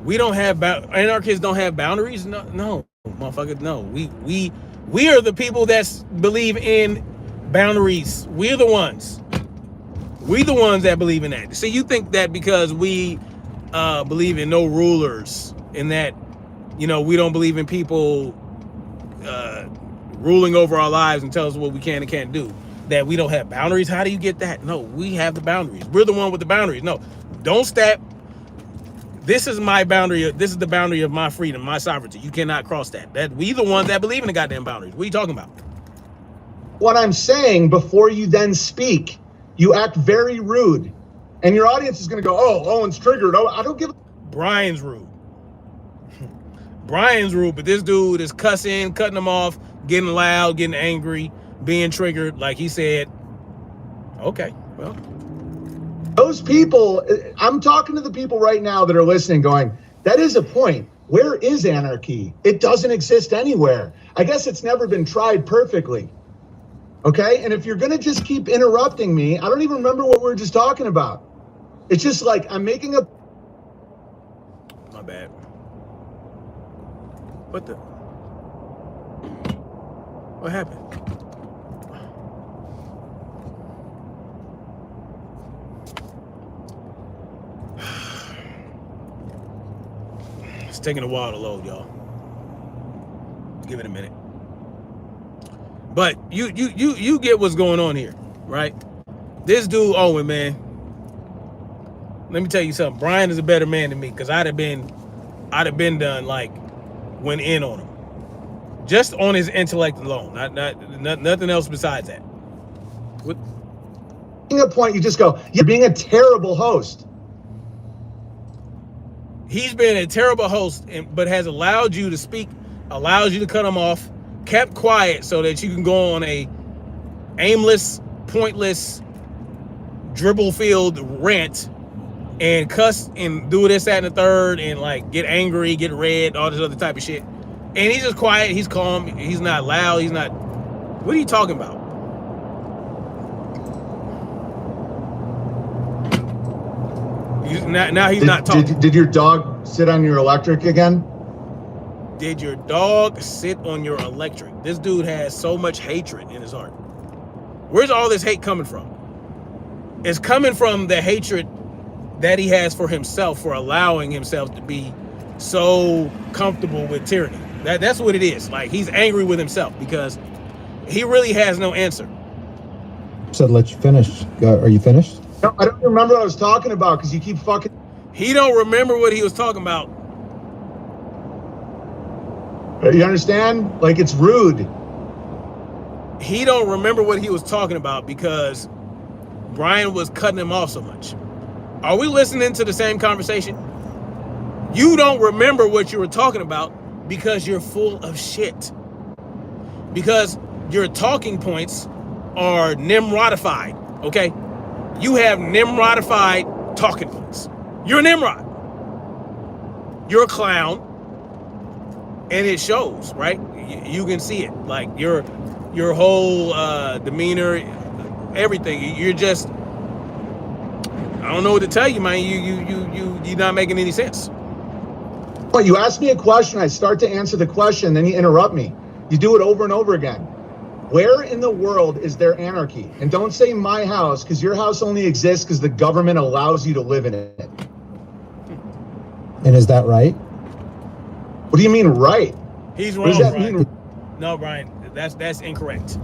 We don't have anarchists don't have boundaries. No, motherfucker. No, we are the people that believe in boundaries. We're the ones. We the ones that believe in that. See, you think that because we believe in no rulers, and that we don't believe in people ruling over our lives and tell us what we can and can't do, that we don't have boundaries. How do you get that? No, we have the boundaries. We're the one with the boundaries. No, don't step. This is my boundary. This is the boundary of my freedom, my sovereignty. You cannot cross that. That we the ones that believe in the goddamn boundaries. What are you talking about? What I'm saying, before you then speak, you act very rude, and your audience is going to go, "Oh, Owen's triggered." Oh, I don't give. Brian's rude. Brian's rude, but this dude is cussing, cutting him off, getting loud, getting angry, being triggered. Like he said, okay, well. Those people, I'm talking to the people right now that are listening going, that is a point. Where is anarchy? It doesn't exist anywhere. I guess it's never been tried perfectly. Okay? And if you're going to just keep interrupting me, I don't even remember what we were just talking about. It's just like I'm making a... My bad. What happened? It's taking a while to load, y'all. Give it a minute. But you get what's going on here, right? This dude Owen, man. Let me tell you something. Brian is a better man than me, because I'd have been done, like, went in on him. Just on his intellect alone. Not nothing else besides that. What? A point, you just go, you're being a terrible host. He's been a terrible host, but has allowed you to speak, allows you to cut him off, kept quiet so that you can go on a aimless, pointless, dribble-filled rant and cuss and do this, that, and the third, and like get angry, get red, all this other type of shit. And he's just quiet, he's calm, he's not loud, he's not... What are you talking about? Now he's not talking. Did your dog sit on your electric again? Did your dog sit on your electric? This dude has so much hatred in his heart. Where's all this hate coming from? It's coming from the hatred that he has for himself, for allowing himself to be so comfortable with tyranny. That's what it is. Like, he's angry with himself because he really has no answer. Said let you finish. Are you finished? No, I don't remember what I was talking about because you keep fucking... He don't remember what he was talking about. You understand? Like, it's rude. He don't remember what he was talking about because Brian was cutting him off so much. Are we listening to the same conversation? You don't remember what you were talking about because you're full of shit. Because your talking points are Nimrodified, okay? You have Nimrodified talking points. You're a Nimrod. You're a clown. And it shows, right? You can see it. Like your whole demeanor, everything. You're just... I don't know what to tell you, man. You're not making any sense. Well, you ask me a question, I start to answer the question, then you interrupt me. You do it over and over again. Where in the world is there anarchy? And don't say my house, because your house only exists because the government allows you to live in it. And is that right? What do you mean, right? He's wrong, what does that Brian. mean? No, Brian, that's incorrect.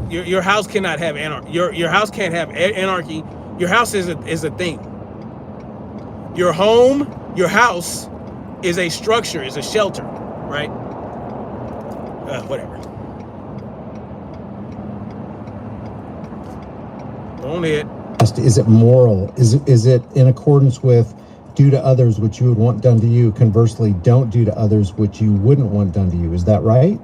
Your house cannot have anarchy. Your house can't have anarchy. Your house is a thing. Your home, your house, is a structure, is a shelter, right? Whatever. Go on ahead. Is it moral? Is it in accordance with do to others what you would want done to you. Conversely, don't do to others what you wouldn't want done to you. Is that right?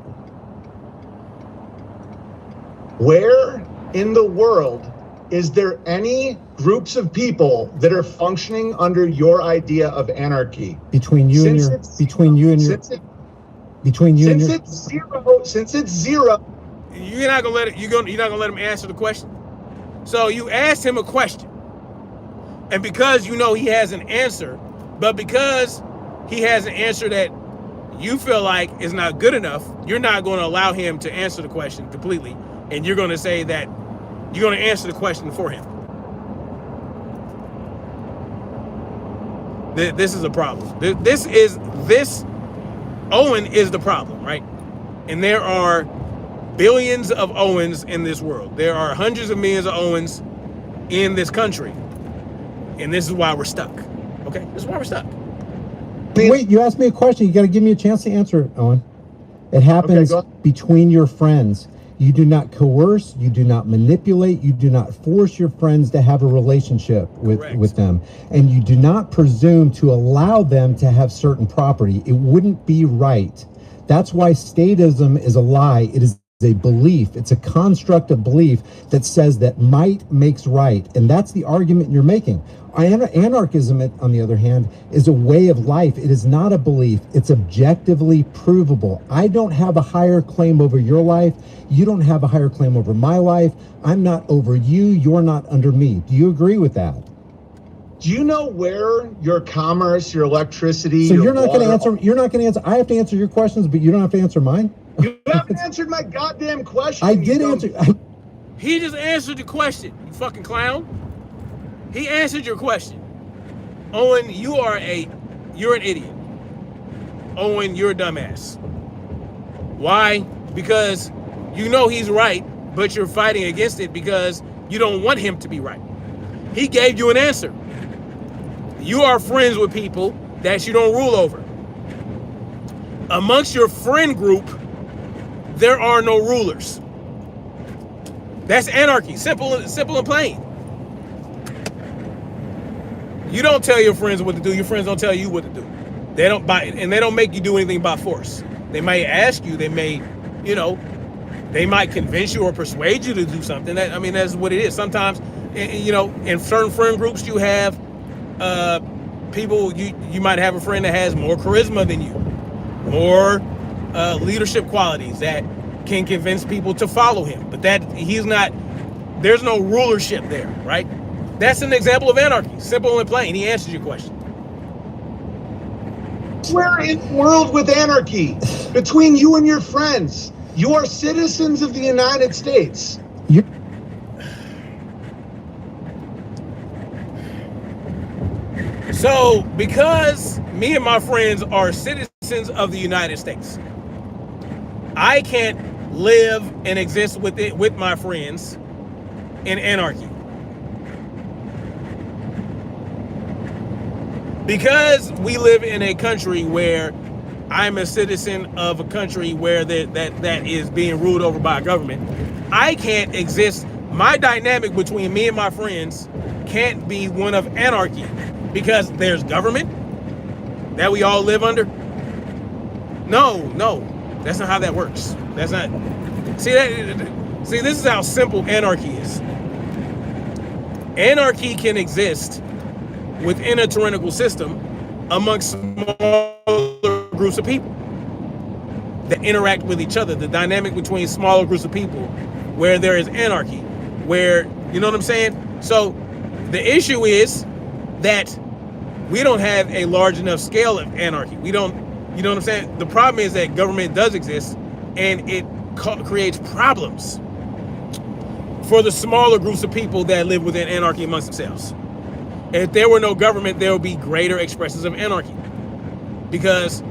Where in the world is there any groups of people that are functioning under your idea of anarchy? Between you and your since it's zero. You're not gonna let it. You're not gonna let him answer the question. So you asked him a question, and because you know he has an answer, but because he has an answer that you feel like is not good enough, you're not going to allow him to answer the question completely, and you're going to say that you're going to answer the question for him. This is a problem. This Owen is the problem, right? And there are billions of Owens in this world. There are hundreds of millions of Owens in this country. And this is why we're stuck. Okay? This is why we're stuck. Wait, you asked me a question. You got to give me a chance to answer it, Owen. It happens between your friends. You do not coerce, you do not manipulate, you do not force your friends to have a relationship with them. And you do not presume to allow them to have certain property. It wouldn't be right. That's why statism is a lie. It is a belief. It's a construct of belief that says that might makes right. And that's the argument you're making. Anarchism, on the other hand, is a way of life. It is not a belief. It's objectively provable. I don't have a higher claim over your life. You don't have a higher claim over my life. I'm not over you. You're not under me. Do you agree with that? Do you know where your commerce, your electricity, so you're not going to answer. You're not going to answer. I have to answer your questions, but you don't have to answer mine. You haven't answered my goddamn question. I did answer. He just answered the question, you fucking clown. He answered your question. Owen, you're an idiot. Owen, you're a dumbass. Why? Because you know he's right, but you're fighting against it because you don't want him to be right. He gave you an answer. You are friends with people that you don't rule over. Amongst your friend group, there are no rulers. That's anarchy, simple and plain. You don't tell your friends what to do. Your friends don't tell you what to do. They don't make you do anything by force. They may ask you. They may, they might convince you or persuade you to do something. That's what it is. Sometimes, in certain friend groups, you have people. You might have a friend that has more charisma than you, more leadership qualities that can convince people to follow him. But he's not. There's no rulership there, right? That's an example of anarchy, simple and plain. He answered your question. Where in the world with anarchy? Between you and your friends. You are citizens of the United States. So, because me and my friends are citizens of the United States, I can't live and exist with my friends in anarchy. Because we live in a country where I'm a citizen of a country where that is being ruled over by a government, I can't exist. My dynamic between me and my friends can't be one of anarchy because there's government that we all live under. No, that's not how that works. That's not. See, this is how simple anarchy is. Anarchy can exist within a tyrannical system amongst smaller groups of people that interact with each other. The dynamic between smaller groups of people where there is anarchy, where, you know what I'm saying? So the issue is that we don't have a large enough scale of anarchy. We don't, you know what I'm saying? The problem is that government does exist and it creates problems for the smaller groups of people that live within anarchy amongst themselves. If there were no government, there would be greater expressions of anarchy because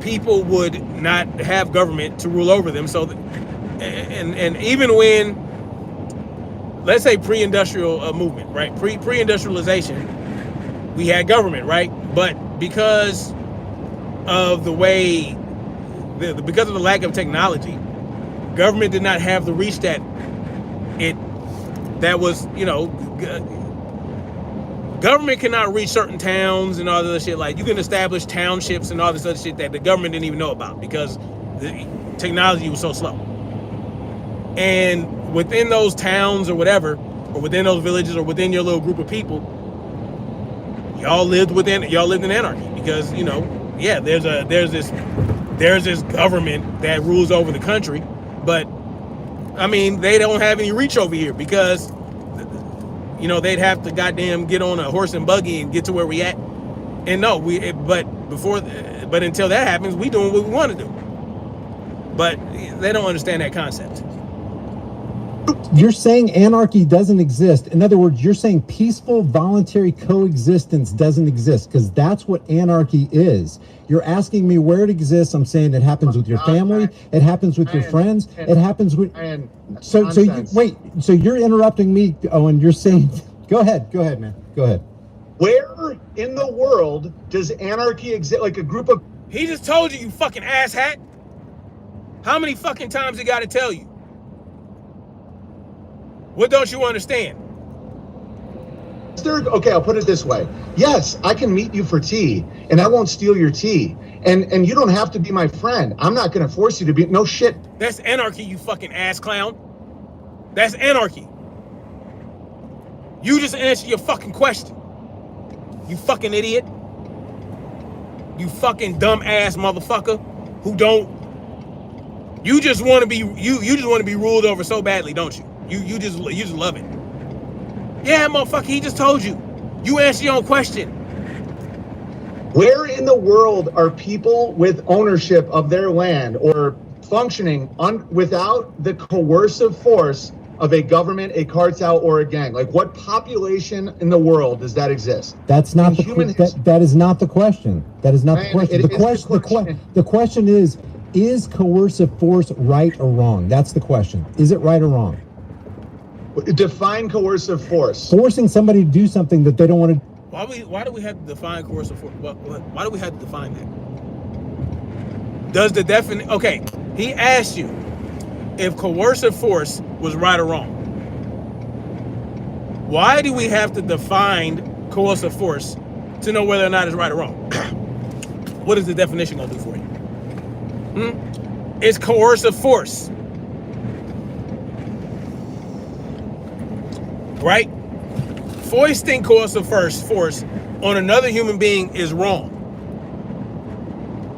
people would not have government to rule over them. So, and even when, let's say pre-industrial movement, right? Pre-industrialization, we had government, right? But because of the way, because of the lack of technology, government did not have the reach that was, Government cannot reach certain towns and all this other shit. Like, you can establish townships and all this other shit that the government didn't even know about because the technology was so slow. And within those towns or whatever, or within those villages or within your little group of people, y'all lived in anarchy because, you know, yeah, there's this government that rules over the country, but I mean, they don't have any reach over here because, you know, they'd have to goddamn get on a horse and buggy and get to where we at. And no, but until that happens, we doing what we want to do. But they don't understand that concept. You're saying anarchy doesn't exist. In other words, you're saying peaceful, voluntary coexistence doesn't exist because that's what anarchy is. You're asking me where it exists. I'm saying it happens with your family. It happens with your friends. It happens with. So you're interrupting me. Oh, and you're saying, go ahead, man. Go ahead. Where in the world does anarchy exist? Like a group of. He just told you, you fucking asshat. How many fucking times he got to tell you? What don't you understand? Okay, I'll put it this way. Yes, I can meet you for tea, and I won't steal your tea. And you don't have to be my friend. I'm not going to force you to be. No shit. That's anarchy, you fucking ass clown. That's anarchy. You just answer your fucking question. You fucking idiot. You fucking dumb ass motherfucker who don't. You just want to be you just want to be ruled over so badly, don't you? You just love it. Yeah, motherfucker, he just told you. You answer your own question. Where in the world are people with ownership of their land or functioning without the coercive force of a government, a cartel, or a gang? Like, what population in the world does that exist? That's not that is not the question. That is not the question. The question is coercive force right or wrong? That's the question. Is it right or wrong? Define coercive force. Forcing somebody to do something that they don't want to. Why do we have to define coercive force? Why do we have to define that? Does the definition? Okay, he asked you if coercive force was right or wrong. Why do we have to define coercive force to know whether or not it's right or wrong? What is the definition gonna do for you? It's coercive force. Right? Foisting coercive force on another human being is wrong.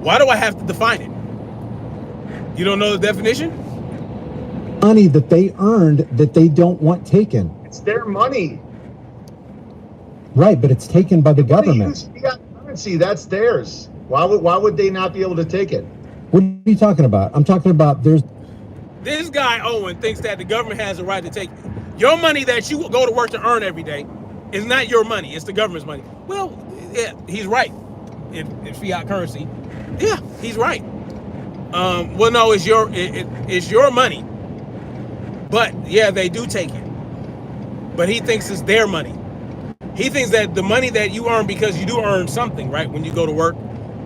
Why do I have to define it? You don't know the definition? Money that they earned that they don't want taken. It's their money. Right, but it's taken by the government. Use fiat currency, that's theirs. Why would they not be able to take it? What are you talking about? I'm talking about this guy Owen thinks that the government has a right to take your money that you go to work to earn every day. Is not your money, it's the government's money. Well, yeah, he's right. In fiat currency. Yeah, he's right. Well, no, it's your money. But yeah, they do take it. But he thinks it's their money. He thinks that the money that you earn, because you do earn something, right? When you go to work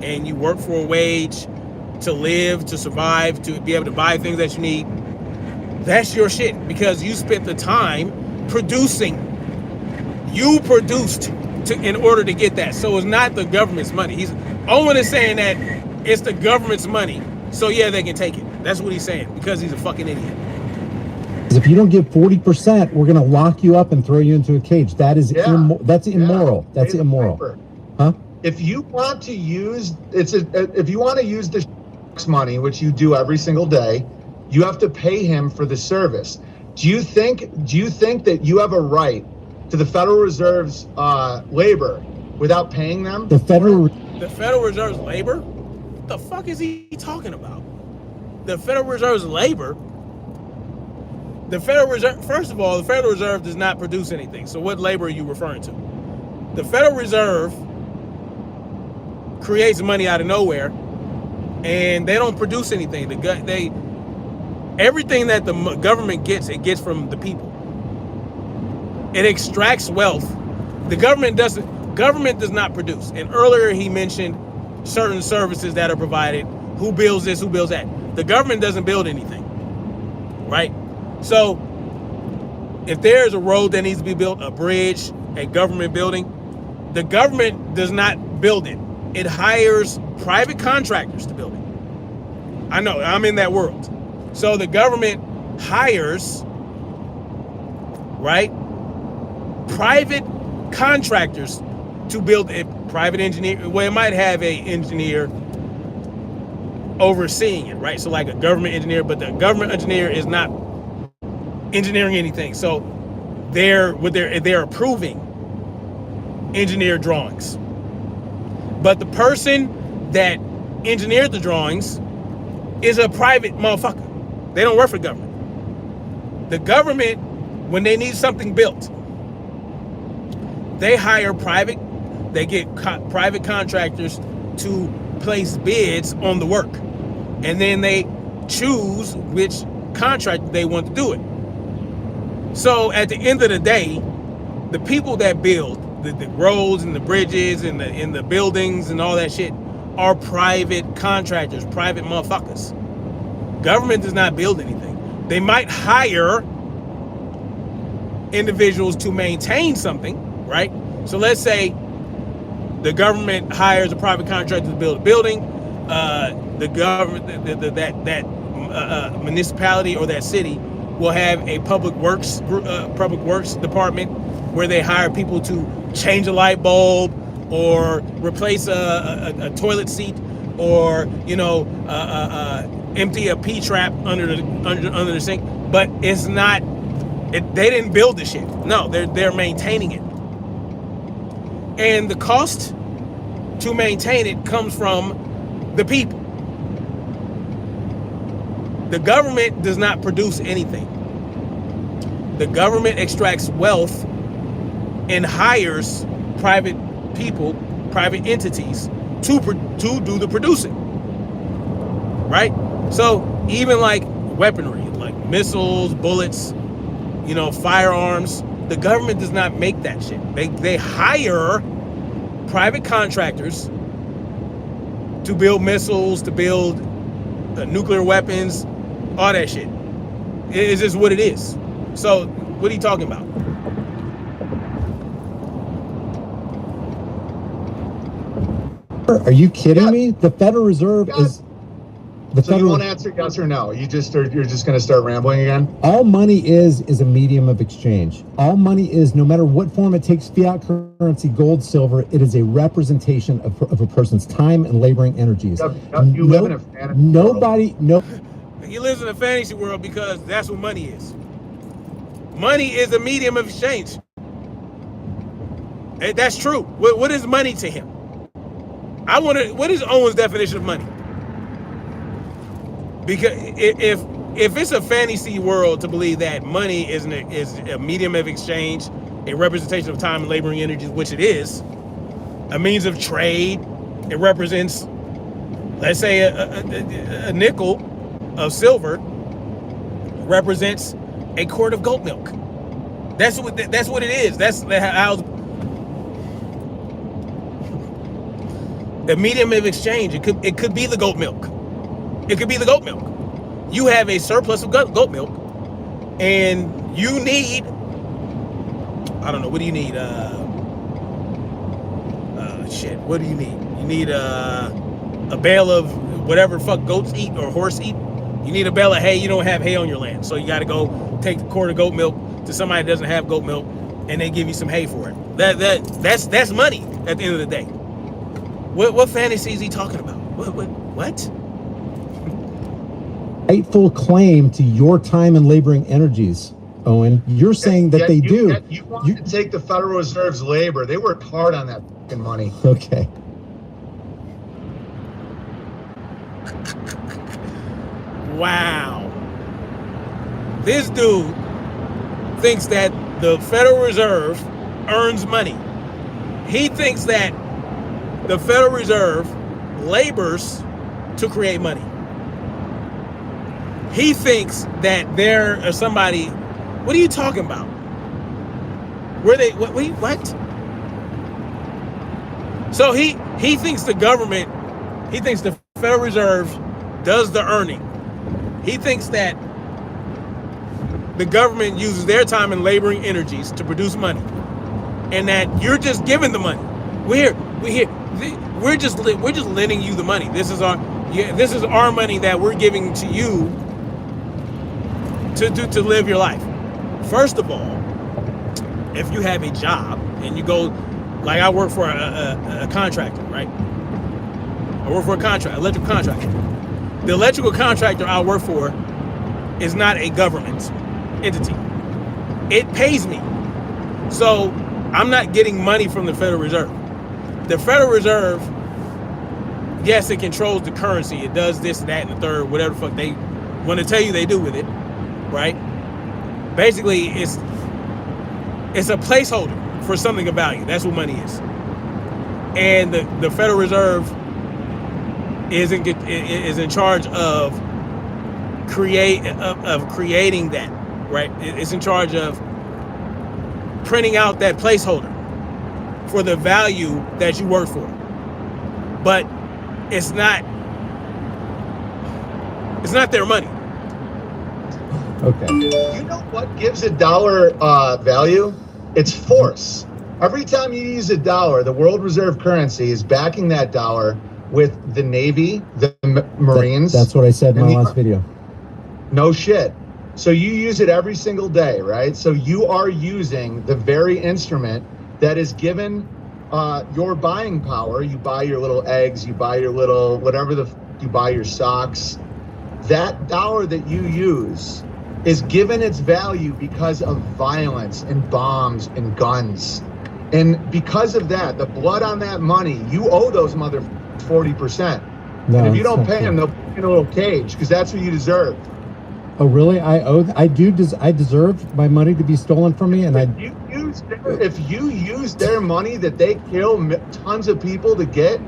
and you work for a wage to live, to survive, to be able to buy things that you need, that's your shit because you spent the time producing. You produced in order to get that. So it's not the government's money. Owen is saying that it's the government's money. So yeah, they can take it. That's what he's saying because he's a fucking idiot. If you don't give 40%, we're going to lock you up and throw you into a cage. That is that's immoral. That's immoral. Huh? If you want to use the money, which you do every single day, you have to pay him for the service. Do you think that you have a right to the Federal Reserve's labor without paying them? The Federal Reserve's labor? What the fuck is he talking about? The Federal Reserve's labor? The Federal Reserve, first of all, the Federal Reserve does not produce anything. So what labor are you referring to? The Federal Reserve creates money out of nowhere, and they don't produce anything. Everything that the government gets, it gets from the people. It extracts wealth. The government does not produce. And earlier he mentioned certain services that are provided. Who builds this? Who builds that? The government doesn't build anything, right? So if there's a road that needs to be built, a bridge, a government building, The government does not build it. It hires private contractors to build it. I know, I'm in that world. So the government hires, right, private contractors to build a private engineer. Well, it might have a engineer overseeing it, right? So like a government engineer, but the government engineer is not engineering anything. So they're approving engineer drawings. But the person that engineered the drawings is a private motherfucker. They don't work for the government. The government, when they need something built, they hire they get private contractors to place bids on the work. And then they choose which contractor they want to do it. So at the end of the day, the people that build the roads and the bridges and the buildings and all that shit are private contractors, private motherfuckers. Government does not build anything. They might hire individuals to maintain something, right? So let's say the government hires a private contractor to build a building. The government, that municipality or that city will have a public works department where they hire people to change a light bulb or replace a toilet seat, or empty a pee trap under the sink. But it's not. They didn't build the shit. No, they're maintaining it, and the cost to maintain it comes from the people. The government does not produce anything. The government extracts wealth and hires private people, private entities to do the producing, right? So even like weaponry, like missiles, bullets, firearms, the government does not make that shit. They hire private contractors to build missiles, to build nuclear weapons, all that shit. It's just what it is. So what are you talking about? Are you kidding me? The Federal Reserve is the So you federal. won't answer yes or no. You're just going to start rambling again. All money is a medium of exchange. All money is, no matter what form it takes, fiat currency, gold, silver, it is a representation of a person's time and laboring energies. You live in a fantasy Nobody, no. He lives in a fantasy world because that's what money is. Money is a medium of exchange. That's true. What is money to him? What is Owen's definition of money? Because if it's a fantasy world to believe that money is a medium of exchange, a representation of time and laboring energies, which it is, a means of trade, it represents, let's say, a nickel of silver represents a quart of goat milk. That's what it is. That's how a medium of exchange. It could be the goat milk. It could be the goat milk. You have a surplus of goat milk, and you need, I don't know, what do you need? What do you need? You need a bale of whatever the fuck goats eat or horse eat. You need a bale of hay. You don't have hay on your land, so you got to go take the quart of goat milk to somebody that doesn't have goat milk, and they give you some hay for it. That's money at the end of the day. What fantasy is he talking about? What? Rightful claim to your time and laboring energies, Owen. You're saying that they do. You want to take the Federal Reserve's labor. They worked hard on that fucking money. Okay. Wow. This dude thinks that the Federal Reserve earns money. He thinks that the Federal Reserve labors to create money. He thinks that there are somebody. What are you talking about? Where they? What? So he thinks the government. He thinks the Federal Reserve does the earning. He thinks that the government uses their time and laboring energies to produce money, and that you're just giving the money. We're we're just lending you the money. This is our money that we're giving to you to live your life. First of all, if you have a job and you go, like I work for a contractor, right? I work for electrical contractor. The electrical contractor I work for is not a government entity. It pays me. So I'm not getting money from the Federal Reserve. The Federal Reserve, yes, it controls the currency. It does this, that, and the third, whatever the fuck they want to tell you they do with it, right? Basically, it's a placeholder for something of value. That's what money is. And the Federal Reserve is in charge of creating that, right? It's in charge of printing out that placeholder for the value that you work for. But it's not their money. Okay. You know what gives a dollar value? It's force. Every time you use a dollar, the world reserve currency is backing that dollar with the Navy, the Marines. That's what I said in my last video. No shit. So you use it every single day, right? So you are using the very instrument that is given your buying power. You buy your little eggs, you buy your little you buy your socks. That dollar that you use is given its value because of violence and bombs and guns. And because of that, the blood on that money, you owe those mother 40%. No, and if you don't pay them, they'll put you in a little cage because that's what you deserve. Oh, really? I deserve my money to be stolen from me, and if you use their money that they kill tons of people to get,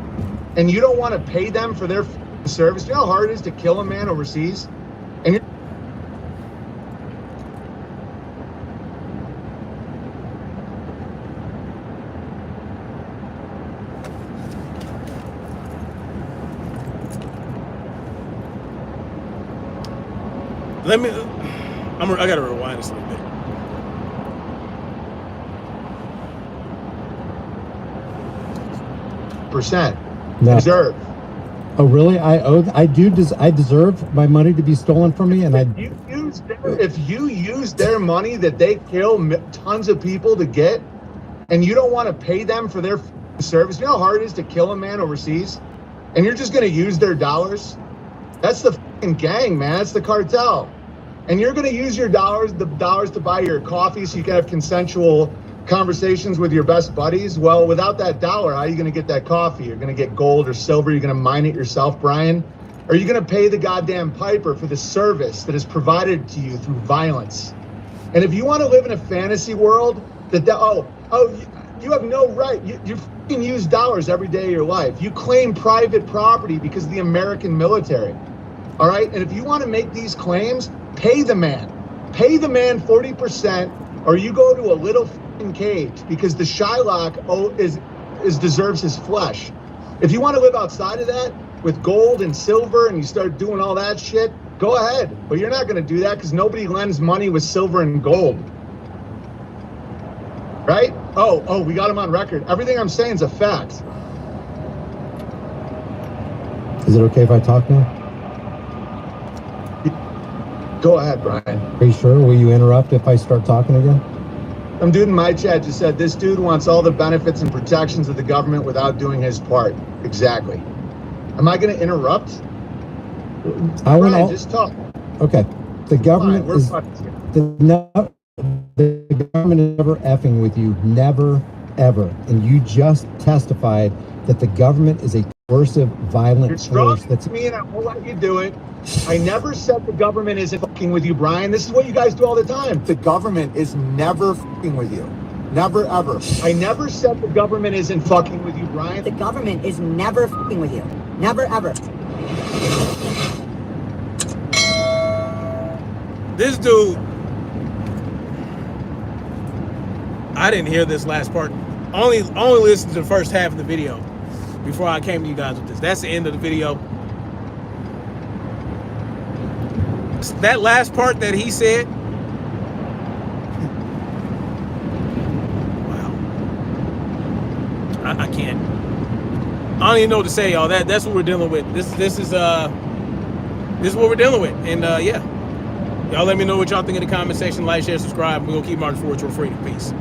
and you don't want to pay them for their service, you know how hard it is to kill a man overseas? And you're I gotta rewind this a little bit. percent No. deserve. Oh, really? I deserve my money to be stolen from me, and If you use their money that they kill tons of people to get, and you don't want to pay them for their service, you know how hard it is to kill a man overseas, and you're just going to use their dollars? That's the fucking gang, man. That's the cartel. And you're going to use the dollars to buy your coffee so you can have consensual conversations with your best buddies. Well, without that dollar, how are you going to get that coffee? You're going to get gold or silver. You're going to mine it yourself, Brian. Or are you going to pay the goddamn piper for the service that is provided to you through violence? And if you want to live in a fantasy world, you have no right. You fucking use dollars every day of your life. You claim private property because of the American military. All right? And if you want to make these claims, pay the man. Pay the man 40%, or you go to a little fucking cage because the Shylock deserves his flesh. If you want to live outside of that with gold and silver and you start doing all that shit, go ahead. But you're not going to do that because nobody lends money with silver and gold. Right? Oh, we got him on record. Everything I'm saying is a fact. Is it okay if I talk now? Go ahead, Brian. Are you sure? Will you interrupt if I start talking again? Some dude in my chat just said, this dude wants all the benefits and protections of the government without doing his part. Exactly. Am I going to interrupt? Brian, just talk. Okay. The government Fine, is the government is never effing with you. Never, ever. And you just testified that the government is a coercive, violent You're strong force. That's me, and I won't let you do it. I never said the government isn't fucking with you, Brian. This is what you guys do all the time. The government is never fucking with you. Never, ever. I never said the government isn't fucking with you, Brian. The government is never fucking with you. Never, ever. This dude, I didn't hear this last part. Only listened to the first half of the video before I came to you guys with this. That's the end of the video. That last part that he said, wow. I can't. I don't even know what to say, y'all. That's what we're dealing with. This is what we're dealing with. And yeah. Y'all let me know what y'all think in the comment section. Like, share, subscribe. We're gonna keep marching forward to freedom. Peace.